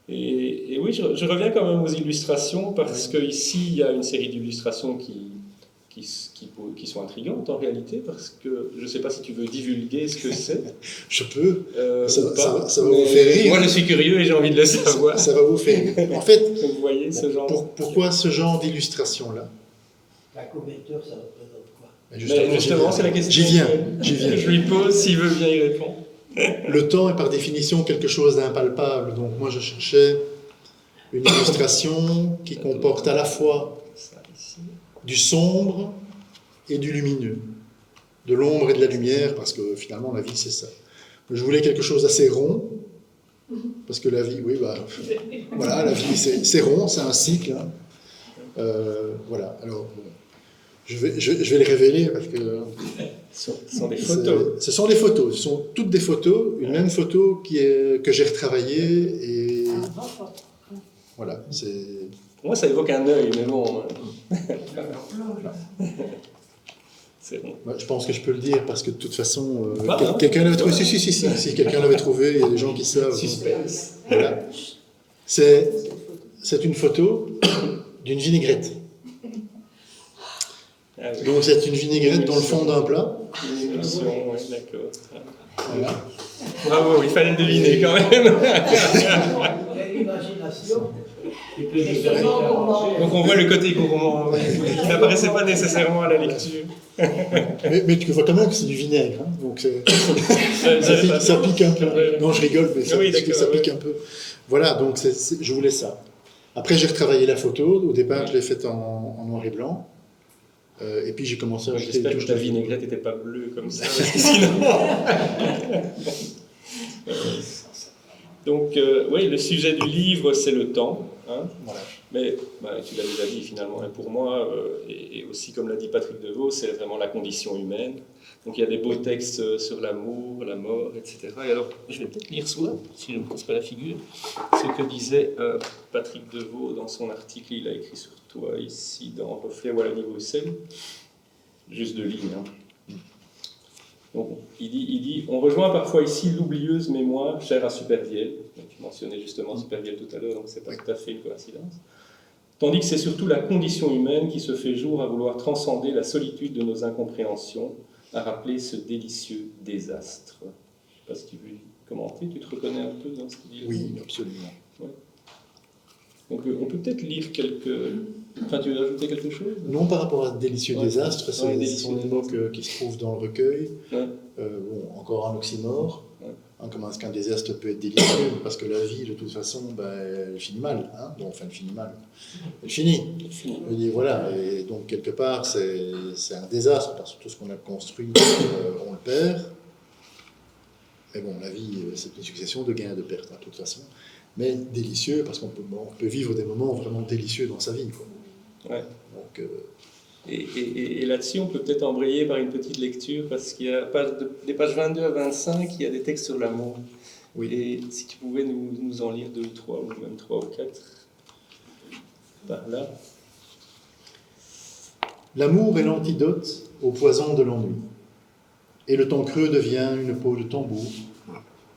Et oui, je reviens quand même aux illustrations, parce qu'ici, il y a une série d'illustrations qui sont intrigantes en réalité, parce que je ne sais pas si tu veux divulguer ce que c'est. Je peux. Ça ou pas, va vous faire rire. Moi, je suis curieux et j'ai envie de le savoir. Ça va vous faire rire. En fait, Vous voyez ce genre. pourquoi ce genre d'illustration-là? La couverture, ça représente quoi? Mais justement, c'est la question J'y viens. que je lui pose, s'il veut bien y répondre. Le temps est par définition quelque chose d'impalpable. Donc moi, je cherchais une illustration qui comporte à la fois Ça, ici. du sombre et du lumineux, de l'ombre et de la lumière, parce que finalement la vie c'est ça. Je voulais quelque chose d'assez rond, parce que la vie, voilà, la vie c'est rond, c'est un cycle. Hein. Voilà, alors bon, je vais les révéler parce que Ce sont des photos. ce sont des photos, ce sont toutes des photos, une même photo que j'ai retravaillée et voilà, c'est... Pour moi, ça évoque un œil, mais bon. C'est bon. Je pense que je peux le dire parce que de toute façon, Ah, quelqu'un l'avait trouvé. Si quelqu'un l'avait trouvé, il y a des gens qui savent. Suspense. Voilà. C'est une photo d'une vinaigrette. Ah oui. Donc c'est une vinaigrette dans le fond d'un plat. Une émulsion, ouais, d'accord. Voilà. Bravo, il fallait le deviner quand même. Quelle imagination. Donc on voit le côté gourmand, ouais, qui n'apparaissait pas nécessairement à la lecture. Mais tu vois quand même que c'est du vinaigre. Hein, donc J'avais pas- ça pique un peu. Non, je rigole, mais Ah oui, d'accord, ça pique ouais. un peu. Voilà, donc je voulais ça. Après, j'ai retravaillé la photo. Au départ, je l'ai faite en noir et blanc. Et puis, j'ai commencé à ajouter J'espère des que touches ta de vinaigrette n'était pas bleue comme ça, parce que sinon... Donc, oui, le sujet du livre, c'est le temps. Hein. Voilà. Mais tu l'as déjà dit finalement, et pour moi, et aussi comme l'a dit Patrick Deveau, c'est vraiment la condition humaine. Donc il y a des beaux textes sur l'amour, la mort, etc. Et alors, je vais peut-être lire soit, si je ne me casse pas la figure, ce que disait Patrick Deveau dans son article, il a écrit sur toi ici dans Reflet Wallonie-Bruxelles, juste 2 lignes. Hein. Donc, il dit « On rejoint parfois ici l'oublieuse mémoire chère à Supervielle ». Tu mentionnais justement Supervielle tout à l'heure, donc c'est pas tout à fait une coïncidence. Tandis que c'est surtout la condition humaine qui se fait jour à vouloir transcender la solitude de nos incompréhensions, à rappeler ce délicieux désastre. Je ne sais pas si tu veux commenter, tu te reconnais un peu dans ce qu'il dit? Oui, absolument. Ouais. Donc on peut peut-être lire quelques... Enfin, tu veux ajouter quelque chose? Non, par rapport à Délicieux désastre, c'est Délicieux son mot qui se trouve dans le recueil. Ouais. Bon, encore un oxymore. Ouais. Hein, comment est-ce qu'un désastre peut être délicieux? Parce que la vie, de toute façon, elle finit mal. Hein, bon, enfin, elle finit mal. Elle finit. Je dis, voilà. Et donc, quelque part, c'est un désastre parce que tout ce qu'on a construit, on le perd. Mais bon, la vie, c'est une succession de gains et de pertes, hein, de toute façon. Mais délicieux, parce qu'on peut vivre des moments vraiment délicieux dans sa vie, quoi. Ouais. Donc, Et là-dessus, on peut peut-être embrayer par une petite lecture, parce qu'il y a des pages 22 à 25, il y a des textes sur l'amour. oui. Et si tu pouvais nous en lire 2 ou 3, ou même 3 ou 4, par là. L'amour est l'antidote au poison de l'ennui. Et le temps creux devient une peau de tambour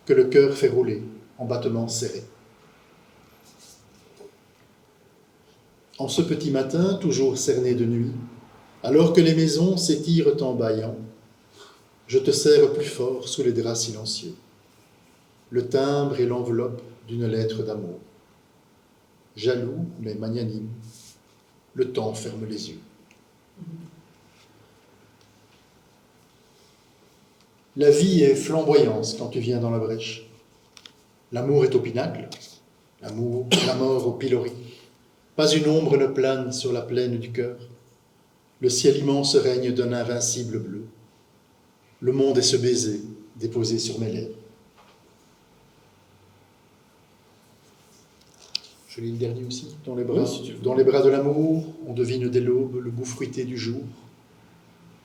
que le cœur fait rouler en battements serrés. En ce petit matin, toujours cerné de nuit, alors que les maisons s'étirent en bâillant, je te serre plus fort sous les draps silencieux, le timbre et l'enveloppe d'une lettre d'amour. Jaloux mais magnanime, le temps ferme les yeux. La vie est flamboyance quand tu viens dans la brèche. L'amour est au pinacle, l'amour, la mort au pilori. Pas une ombre ne plane sur la plaine du cœur. Le ciel immense règne d'un invincible bleu. Le monde est ce baiser déposé sur mes lèvres. Je lis le dernier aussi. Dans les bras, Oui, si tu veux. dans les bras de l'amour, on devine dès l'aube le goût fruité du jour.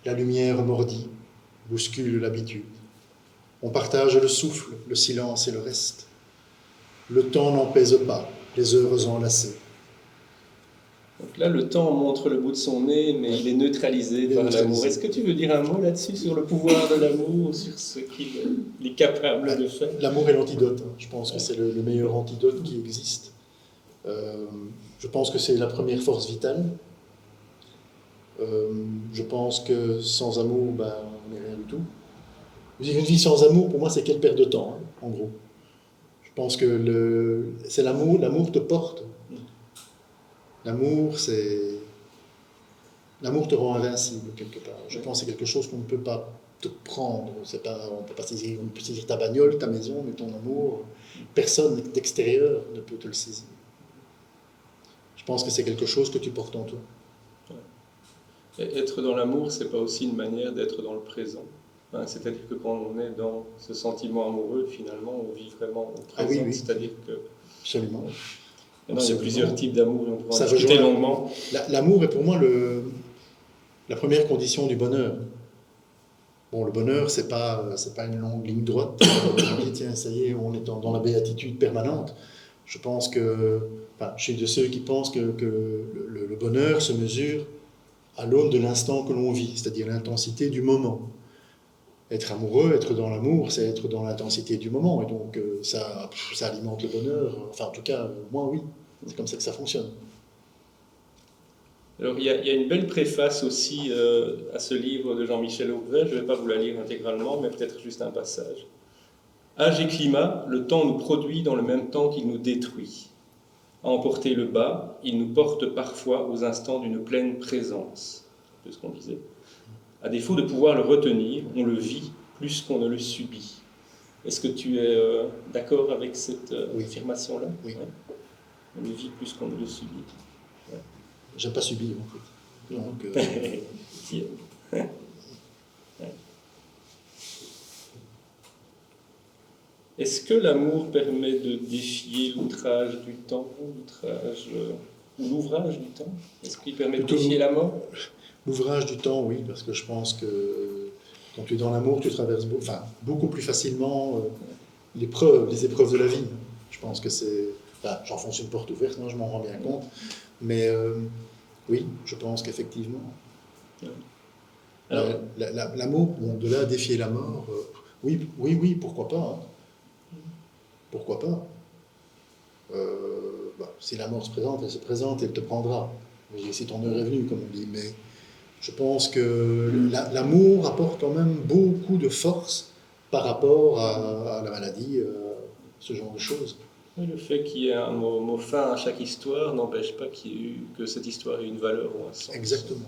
La lumière mordit, bouscule l'habitude. On partage le souffle, le silence et le reste. Le temps n'en pèse pas, les heures enlacées. Donc là, le temps montre le bout de son nez, mais il est neutralisé par l'amour. Est-ce que tu veux dire un mot là-dessus, sur le pouvoir de l'amour, sur ce qu'il est capable de faire? L'amour est l'antidote. Hein. Je pense que c'est le meilleur antidote qui existe. Je pense que c'est la première force vitale. Je pense que sans amour, on n'est rien du tout. Une vie sans amour, pour moi, c'est quelle perte de temps, hein, en gros. Je pense que c'est l'amour te porte. L'amour te rend invincible, quelque part. Je pense que c'est quelque chose qu'on ne peut pas te prendre. On peut saisir ta bagnole, ta maison, mais ton amour, personne d'extérieur ne peut te le saisir. Je pense que c'est quelque chose que tu portes en toi. Et être dans l'amour, c'est pas aussi une manière d'être dans le présent. Hein, c'est-à-dire que quand on est dans ce sentiment amoureux, finalement, on vit vraiment au présent. Oui. C'est-à-dire que... Absolument. Maintenant, il y a plusieurs types d'amour, on pourra en Ça discuter rejoint- longuement. L'amour est pour moi la première condition du bonheur. Bon, le bonheur, c'est pas une longue ligne droite. On dit, tiens, ça y est, on est dans la béatitude permanente. Je pense que, je suis de ceux qui pensent que le bonheur se mesure à l'aune de l'instant que l'on vit, c'est-à-dire l'intensité du moment. Être amoureux, être dans l'amour, c'est être dans l'intensité du moment, et donc ça alimente le bonheur, enfin en tout cas, moi oui, c'est comme ça que ça fonctionne. Alors, il y a une belle préface aussi à ce livre de Jean-Michel Aubret. Je ne vais pas vous la lire intégralement, mais peut-être juste un passage. Âge et climat, le temps nous produit dans le même temps qu'il nous détruit. À emporter le bas, il nous porte parfois aux instants d'une pleine présence. C'est ce qu'on disait. À défaut de pouvoir le retenir, on le vit plus qu'on ne le subit. Est-ce que tu es d'accord avec cette affirmation-là? Oui. Ouais. On le vit plus qu'on ne le subit. Ouais. J'aime pas subir, en fait. Donc, Ouais. Est-ce que l'amour permet de défier l'outrage du temps, ou l'ouvrage du temps? Est-ce qu'il permet de défier la mort? L'ouvrage du temps, oui, parce que je pense que quand tu es dans l'amour, tu traverses beaucoup plus facilement les épreuves de la vie. Je pense que c'est... Enfin, j'enfonce une porte ouverte, je m'en rends bien compte. Mais oui, je pense qu'effectivement, l'amour, bon, de là à défier la mort, oui, pourquoi pas. Pourquoi pas. Si la mort se présente, elle te prendra. Si ton heure est venue, comme on dit. Mais je pense que l'amour apporte quand même beaucoup de force par rapport à la maladie, ce genre de choses. Oui, le fait qu'il y ait un mot fin à chaque histoire n'empêche pas que cette histoire ait une valeur ou un sens. Exactement.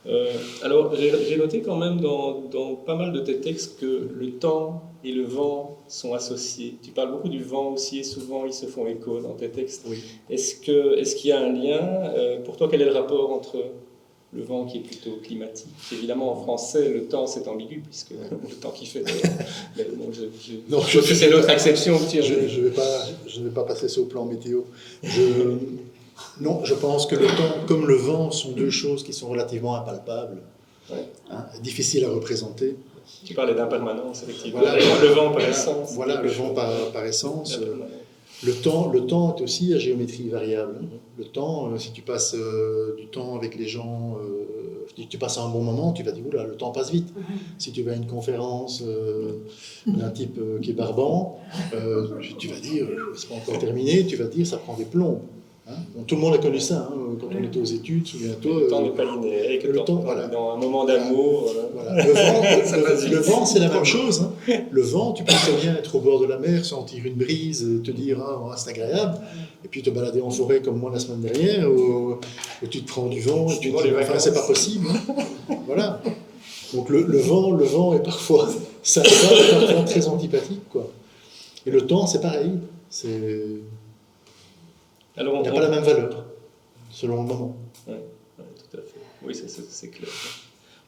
Ouais. Alors, j'ai noté quand même dans pas mal de tes textes que le temps et le vent sont associés. Tu parles beaucoup du vent aussi, et souvent ils se font écho dans tes textes. Oui. Est-ce qu'il y a un lien? Pour toi, quel est le rapport entre le vent qui est plutôt climatique? Évidemment, en français, le temps, c'est ambigu, puisque le temps qui fait... Mais bon, je pense que c'est l'autre exception que tu as. Je ne vais pas passer ça au plan météo. Non, je pense que le temps comme le vent sont deux choses qui sont relativement impalpables, difficiles à représenter. Tu parlais d'impermanence, effectivement. Voilà, le vent par essence. Voilà, le vent par essence. Le temps est aussi à géométrie variable. Le temps, si tu passes du temps avec les gens, si tu passes un bon moment, tu vas dire, oula, le temps passe vite. Si tu vas à une conférence d'un type qui est barbant, tu vas dire, c'est pas encore terminé, tu vas dire, ça prend des plombs. Bon, tout le monde a connu ça, quand on était aux études, souviens-toi. Le temps n'est pas linéaire, et que le temps, voilà. Dans un moment d'amour... Voilà. Le vent, c'est la même chose. Le vent, tu peux très bien être au bord de la mer, sentir une brise, te dire « c'est agréable », et puis te balader en forêt comme moi la semaine dernière, où tu te prends du vent, et tu te dis « enfin, c'est pas possible ». Voilà. Donc le vent est parfois très antipathique, quoi. Et le temps, c'est pareil. Alors, il n'a pas la même valeur, selon le moment. Oui, tout à fait. Oui, c'est clair.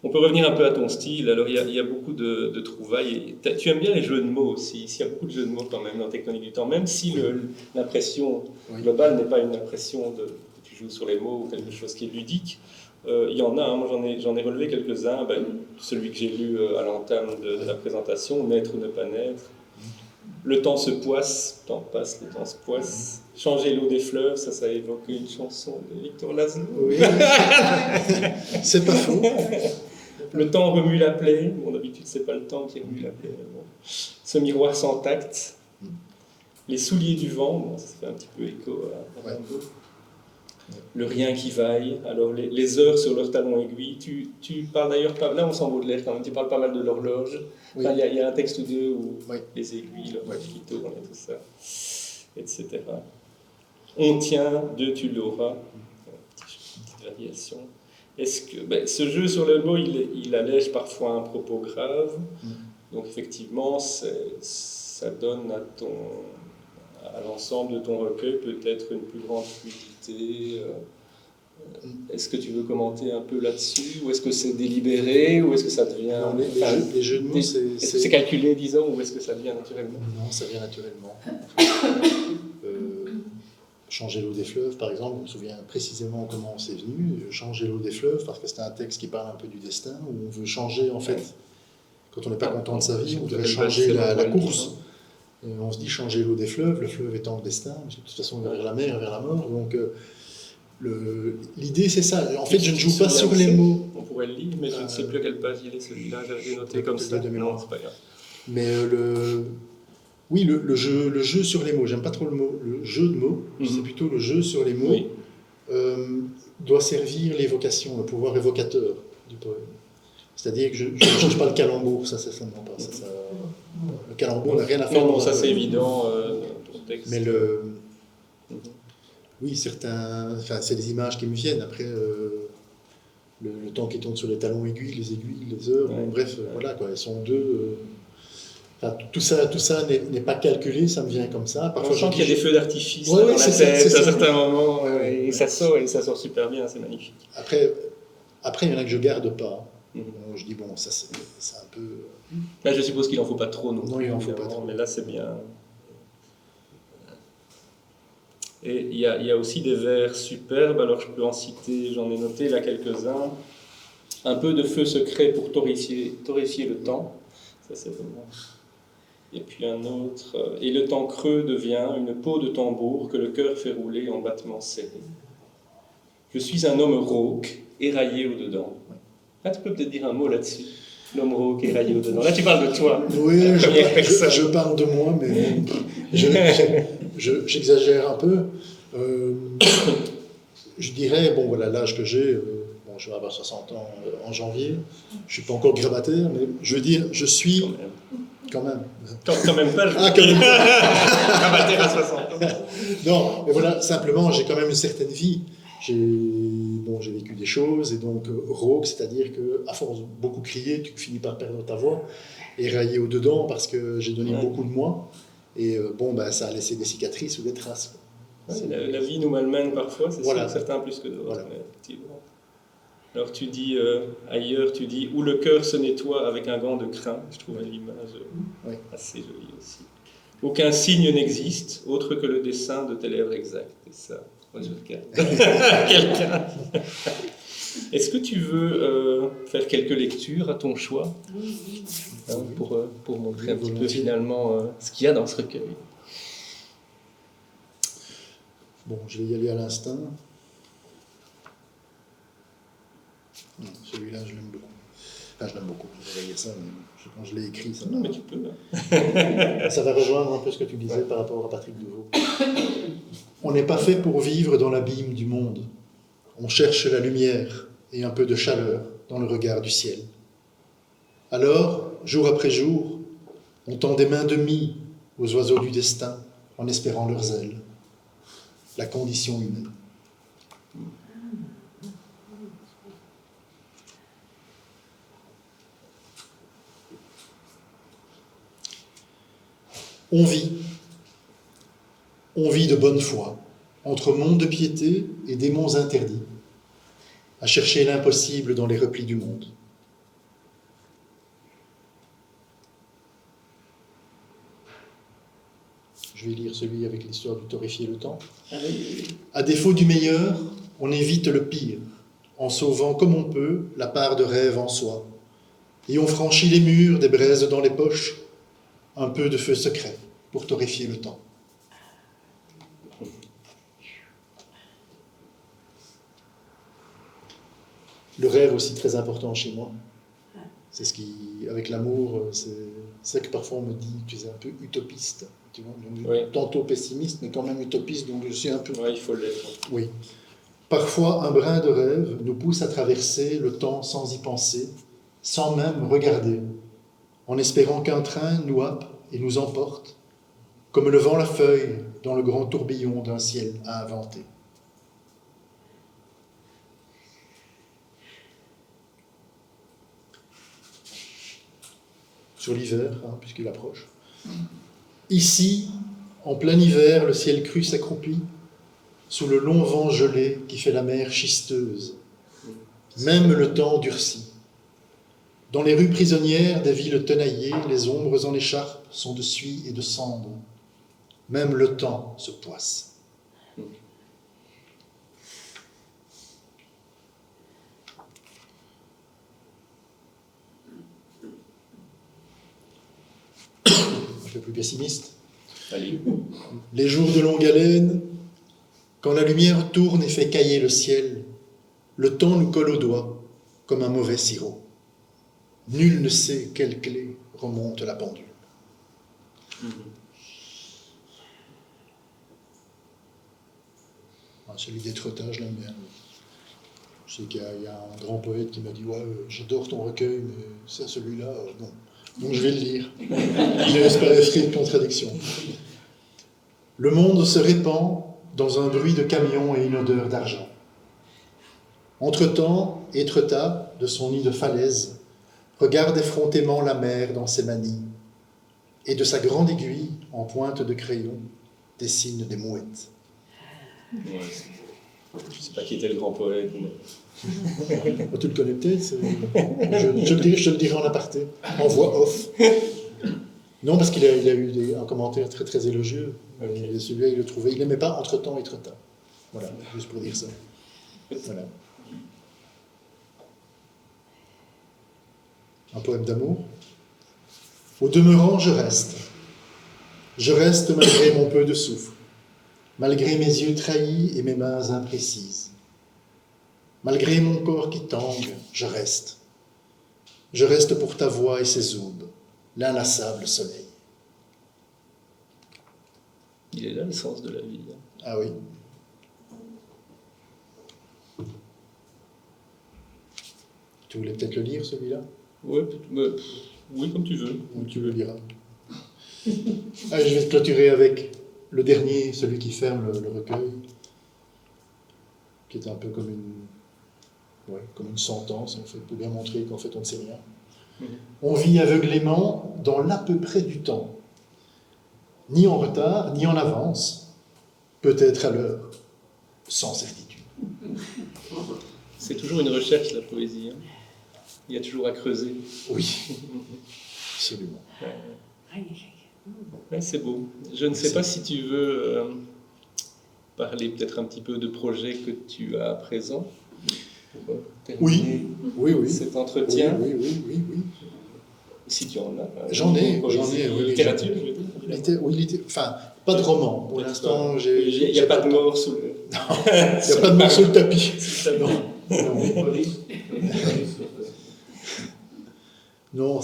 On peut revenir un peu à ton style. Alors, il y a beaucoup de trouvailles. Tu aimes bien les jeux de mots aussi. Il y a beaucoup de jeux de mots quand même dans Tectonique du temps, même si l'impression globale n'est pas une impression que tu joues sur les mots ou quelque chose qui est ludique. Il y en a, moi j'en ai relevé quelques-uns. Celui que j'ai lu à l'entame de la présentation, Naître ou ne pas naître. Le temps se poisse, le temps passe, le temps se poisse. Changer l'eau des fleuves, ça évoque une chanson de Victor Laszlo. Oui, c'est pas faux. Le temps remue la plaie. Bon, d'habitude, c'est pas le temps qui remue la plaie. Bon. Ce miroir sans tact. Les souliers du vent, bon, ça fait un petit peu écho à Rimbaud. Le rien qui vaille. Alors, les heures sur leur talon aiguille. Tu parles d'ailleurs pas... Là, on s'en vaut de l'air quand même. Tu parles pas mal de l'horloge. Oui. Enfin, il y a un texte ou deux où les aiguilles, l'horloge qui tourne et tout ça, etc. On tient, deux, tu l'auras. Petite variation. Est-ce que ce jeu sur le mot, il allège parfois un propos grave. Donc, effectivement, ça donne à l'ensemble de ton recueil peut-être une plus grande fluidité. Est-ce que tu veux commenter un peu là-dessus? Ou est-ce que c'est délibéré? Ou est-ce que ça devient... Non, les jeux de mots, est-ce que c'est calculé, disons, ou est-ce que ça vient naturellement? Non, ça vient naturellement. Changer l'eau des fleuves, par exemple, je me souviens précisément comment c'est venu. Changer l'eau des fleuves, parce que c'est un texte qui parle un peu du destin, où on veut changer, en fait, quand on n'est pas content de sa vie, on veut changer la course. Et on se dit changer l'eau des fleuves, le fleuve étant le destin, parce que de toute façon, vers la mer, vers la mort. Donc, L'idée, c'est ça. En fait, je ne joue pas sur les mots. On pourrait le lire, mais je ne sais plus à quelle page il est celui-là. J'avais noté comme ça. De mémoire. Non, c'est pas grave. Mais oui, le jeu sur les mots. J'aime pas trop le jeu de mots. C'est plutôt le jeu sur les mots. Oui. Doit servir l'évocation, le pouvoir évocateur du poème. C'est-à-dire que je ne cherche pas le calembour, ça c'est certainement pas. Le calembour n'a rien à faire. Non, ça c'est évident dans le texte. Mais oui, certains, enfin, c'est des images qui me viennent. Après, le temps qui tourne sur les talons aiguilles, les heures, Ouais. bon, bref, voilà, quoi, elles sont deux. Enfin, tout ça n'est pas calculé, ça me vient comme ça. Parfois, je sens qu'il y a des feux d'artifice Ouais, dans ouais, la c'est tête ça. à certains moments, et ça sort super bien, c'est magnifique. Après, il y en a que je garde pas. Mhm. Donc, je dis, bon, ça c'est un peu. Là, je suppose qu'il n'en faut pas trop, Non, il n'en faut pas évidemment, trop. mais là, c'est bien. Et il y a aussi des vers superbes, alors je peux en citer, j'en ai noté là quelques-uns. Un peu de feu secret pour torréfier le temps, ça c'est vraiment. Et puis un autre, et le temps creux devient une peau de tambour que le cœur fait rouler en battements serrés. Je suis un homme rauque, éraillé au-dedans. Là, tu peux peut-être dire un mot là-dessus. L'homme rauque, éraillé au-dedans. Là, tu parles de toi. Oui, personne. je parle de moi, mais j'exagère un peu. Je dirais, bon, voilà, l'âge que j'ai, bon, je vais avoir 60 ans en janvier, je ne suis pas encore grabataire, mais je veux dire, je suis quand même. Quand même pas, je Ah, quand même grabataire à 60 ans. Non, mais voilà, simplement, j'ai quand même une certaine vie. J'ai vécu des choses, et donc rauque, c'est-à-dire qu'à force de beaucoup crier, tu finis par perdre ta voix, et railler au-dedans parce que j'ai donné beaucoup de moi, et ça a laissé des cicatrices ou des traces. Ouais, la vie nous malmène parfois, c'est voilà. sûr, certains plus que d'autres. Voilà. Mais effectivement. Alors tu dis, ailleurs, tu dis, où le cœur se nettoie avec un gant de crin, je trouve l'image assez jolie aussi. Aucun signe n'existe, autre que le dessin de tes lèvres exactes. Et ça, moi je regarde quelqu'un. Est-ce que tu veux faire quelques lectures à ton choix, hein, pour montrer un petit peu finalement ce qu'il y a dans ce recueil? Bon, je vais y aller à l'instinct. Celui-là, je l'aime beaucoup. Enfin, je l'aime beaucoup, je vais dire ça, mais quand je l'ai écrit, ça, Non, mais tu peux. Hein. ça va rejoindre un peu ce que tu disais par rapport à Patrick Deveau. On n'est pas fait pour vivre dans l'abîme du monde. On cherche la lumière et un peu de chaleur dans le regard du ciel. Alors, jour après jour, on tend des mains de mie aux oiseaux du destin en espérant leurs ailes. La condition humaine. On vit de bonne foi, entre monde de piété et démons interdits, à chercher l'impossible dans les replis du monde. Je vais lire celui avec l'histoire du torréfier le temps. À défaut du meilleur, on évite le pire, en sauvant comme on peut la part de rêve en soi. Et on franchit les murs des braises dans les poches, un peu de feu secret pour torréfier le temps. Le rêve aussi très important chez moi. C'est ce qui, avec l'amour, c'est ça que parfois on me dit, tu es un peu utopiste. Tu vois, donc, oui. Tantôt pessimiste, mais quand même utopiste, donc je suis un peu... Oui, il faut l'être. Oui. Parfois, un brin de rêve nous pousse à traverser le temps sans y penser, sans même regarder, en espérant qu'un train nous happe et nous emporte, comme le vent la feuille dans le grand tourbillon d'un ciel à inventer. Sur l'hiver, puisqu'il approche. Ici, en plein hiver, le ciel cru s'accroupit sous le long vent gelé qui fait la mer schisteuse. Même le temps durcit. Dans les rues prisonnières des villes tenaillées, les ombres en écharpe sont de suie et de cendre. Même le temps se poisse. Un peu plus pessimiste. Allez. Les jours de longue haleine Quand la lumière tourne et fait cailler le ciel, le temps nous colle aux doigts comme un mauvais sirop. Nul ne sait quelle clé remonte la pendule. Celui d'Étretat, je l'aime bien. Je sais qu'il y a un grand poète qui m'a dit « Ouais, j'adore ton recueil, mais c'est celui-là, non. » Donc je vais le lire. Je laisse pas effrayer de contradiction. Le monde se répand dans un bruit de camion et une odeur d'argent. Entre-temps, Étretat, de son nid de falaise, regarde effrontément la mer dans ses manilles, et de sa grande aiguille, en pointe de crayon, dessine des mouettes. Ouais, je ne sais pas qui était le grand poète. Mais... Tu le connais peut-être, je te le dirai en aparté, en voix off. Non, parce qu'il a eu un commentaire très très élogieux. Okay. Et celui-là, il le trouvait. Il n'aimait pas Entre-temps et Tretat. Voilà, juste pour dire ça. Voilà. Un poème d'amour. Au demeurant, je reste. Je reste malgré mon peu de souffle, malgré mes yeux trahis et mes mains imprécises. Malgré mon corps qui tangue, je reste. Je reste pour ta voix et ses aubes, l'inlassable soleil. Il est là le sens de la vie. Ah oui. Tu voulais peut-être le lire, celui-là ? Ouais, oui, comme tu veux. Ou tu le liras. Allez, je vais te clôturer avec le dernier, celui qui ferme le recueil, qui est un peu comme une sentence, en fait, pour bien montrer qu'en fait on ne sait rien. On vit aveuglément dans l'à peu près du temps, ni en retard, ni en avance, peut-être à l'heure, sans certitude. C'est toujours une recherche, la poésie. Hein. Il y a toujours à creuser. Oui, absolument. Ouais, c'est beau. Je ne sais pas si tu veux parler peut-être un petit peu de projets que tu as à présent. Oui. Cet entretien. Oui. Si tu en as. J'en ai. Littérature, je veux dire. Enfin, pas de roman. Pour l'instant, il n'y a pas de mort sous le... Non, il n'y a pas de mort sous le tapis. Non,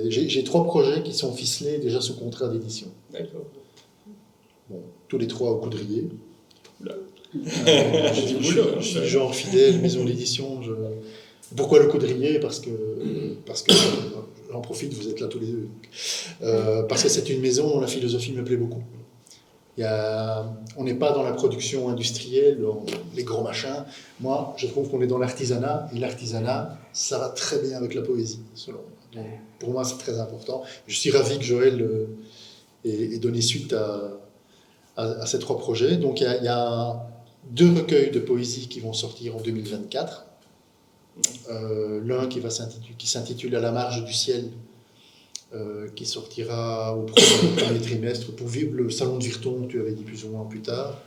j'ai 3 projets qui sont ficelés déjà sous contrat d'édition. D'accord. Bon, tous les 3 au Coudrier. Je suis genre fidèle, maison d'édition. Pourquoi le Coudrier ? Parce que j'en profite, vous êtes là tous les deux. Parce que c'est une maison dont la philosophie me plaît beaucoup. On n'est pas dans la production industrielle, les gros machins. Moi, je trouve qu'on est dans l'artisanat, et l'artisanat, ça va très bien avec la poésie, selon moi. Donc, pour moi, c'est très important. Je suis ravi que Joël ait donné suite à ces 3 projets. Donc, il y a 2 recueils de poésie qui vont sortir en 2024. L'un qui s'intitule « À la marge du ciel », qui sortira au premier trimestre pour vivre le salon de Virton, tu avais dit plus ou moins plus tard.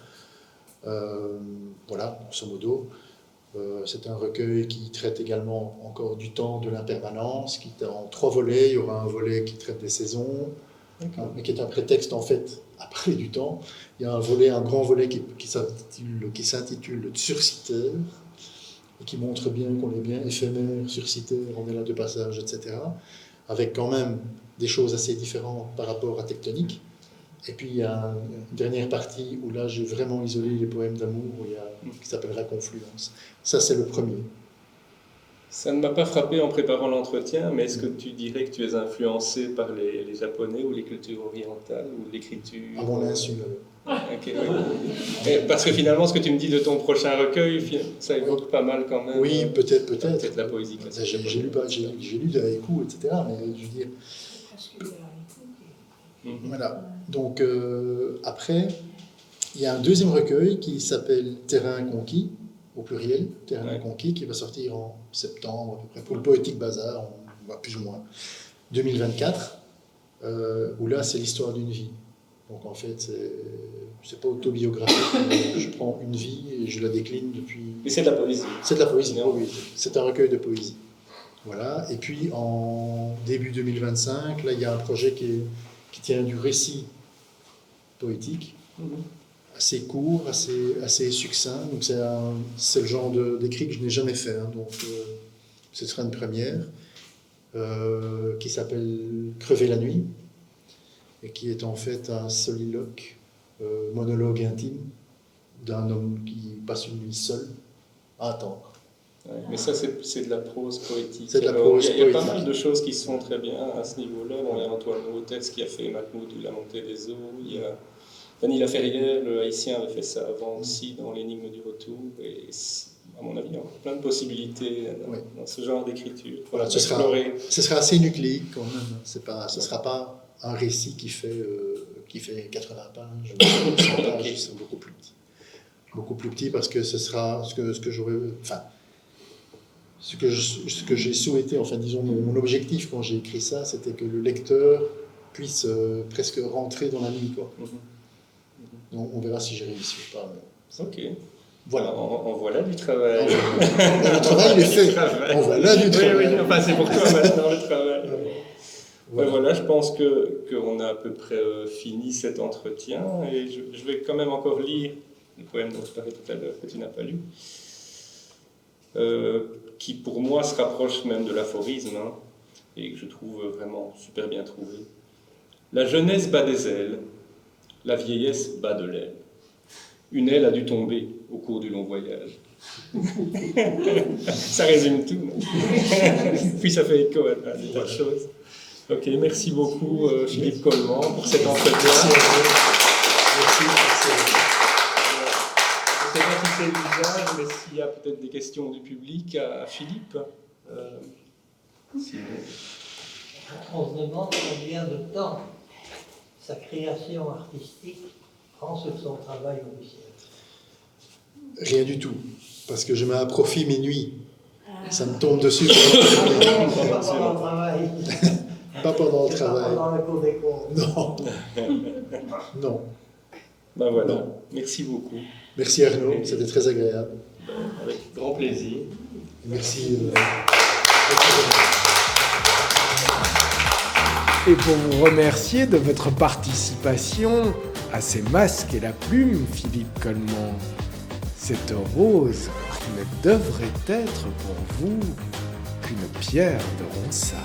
Voilà, grosso modo. C'est un recueil qui traite également encore du temps, de l'impermanence, qui est en 3 volets. Il y aura un volet qui traite des saisons, mais qui est un prétexte en fait après du temps. Il y a un grand volet qui s'intitule « Surciteur », et qui montre bien qu'on est bien éphémère, surciteur, on est là de passage, etc. Avec quand même des choses assez différentes par rapport à Tectonique. Et puis il y a une dernière partie où là j'ai vraiment isolé les poèmes d'amour, qui s'appellera Confluence. Ça c'est le premier. Ça ne m'a pas frappé en préparant l'entretien, mais est-ce que tu dirais que tu es influencé par les Japonais ou les cultures orientales ou l'écriture ? À mon insu. Okay, oui. Parce que finalement, ce que tu me dis de ton prochain recueil, ça évoque pas mal quand même. Oui, peut-être. Peut-être la poésie classique. J'ai lu des haïkus, etc. Mais je veux dire. Voilà. Donc après, il y a un deuxième recueil qui s'appelle Terrain conquis, au pluriel, Terrain conquis, qui va sortir en septembre à peu près pour le Poétique Bazar, on voit plus ou moins 2024, où là c'est l'histoire d'une vie. Donc en fait, c'est pas autobiographique. Je prends une vie et je la décline depuis. Et c'est de la poésie. C'est de la poésie, oui. C'est un recueil de poésie. Voilà. Et puis en début 2025, là il y a un projet qui tient du récit poétique, assez court, assez succinct. Donc c'est le genre d'écrit que je n'ai jamais fait. Hein. Donc ce sera une première qui s'appelle Crever la nuit et qui est en fait un soliloque, monologue intime d'un homme qui passe une nuit seul à attendre. Ouais, mais ça, c'est de la prose poétique. C'est de la Alors, prose il y a pas poétique. mal de choses qui se font très bien à ce niveau-là. Bon, il y a Antoine Routès qui a fait Mahmoud ou La montée des eaux. Il y a Dany Laferrière, le haïtien, avait fait ça avant aussi dans L'énigme du retour. Et à mon avis, il y a plein de possibilités dans ce genre d'écriture. Voilà, ce sera assez nucléique quand même. Ce ne sera pas un récit qui fait 80 pages, 100 pages, c'est beaucoup plus petit. Beaucoup plus petit parce que ce sera ce que j'aurais... Enfin, ce que j'ai souhaité, enfin disons mon objectif quand j'ai écrit ça, c'était que le lecteur puisse presque rentrer dans la nuit, quoi. Donc on verra si j'ai réussi ou pas. Mais... Ok. Voilà. En voilà du travail. Le travail il est fait. En voilà du travail. Oui, enfin c'est pour toi maintenant le travail. Voilà. Voilà, je pense qu'on a à peu près fini cet entretien et je vais quand même encore lire le poème dont je parlais tout à l'heure que tu n'as pas lu. Qui pour moi se rapproche même de l'aphorisme, hein, et que je trouve vraiment super bien trouvé. La jeunesse bat des ailes, la vieillesse bat de l'aile. Une aile a dû tomber au cours du long voyage. Ça résume tout. Puis ça fait écho à des tas de choses. Ok, merci beaucoup Philippe Coleman pour cet entretien. Merci. Je ne sais pas si c'est l'usage, mais s'il y a peut-être des questions du public à Philippe. On se demande combien de temps sa création artistique prend sur son travail officiel. Rien du tout, parce que je mets à profit mes nuits. Ça me tombe dessus. Pas pendant le travail. Pas pendant le Pas travail. pendant le cours des cours. Non. Non. Ben voilà, Non. merci beaucoup. Merci Arnaud, c'était très agréable. Avec grand plaisir. Merci. Et pour vous remercier de votre participation à ces masques et la plume, Philippe Coleman, cette rose qui ne devrait être pour vous qu'une pierre de Ronsard.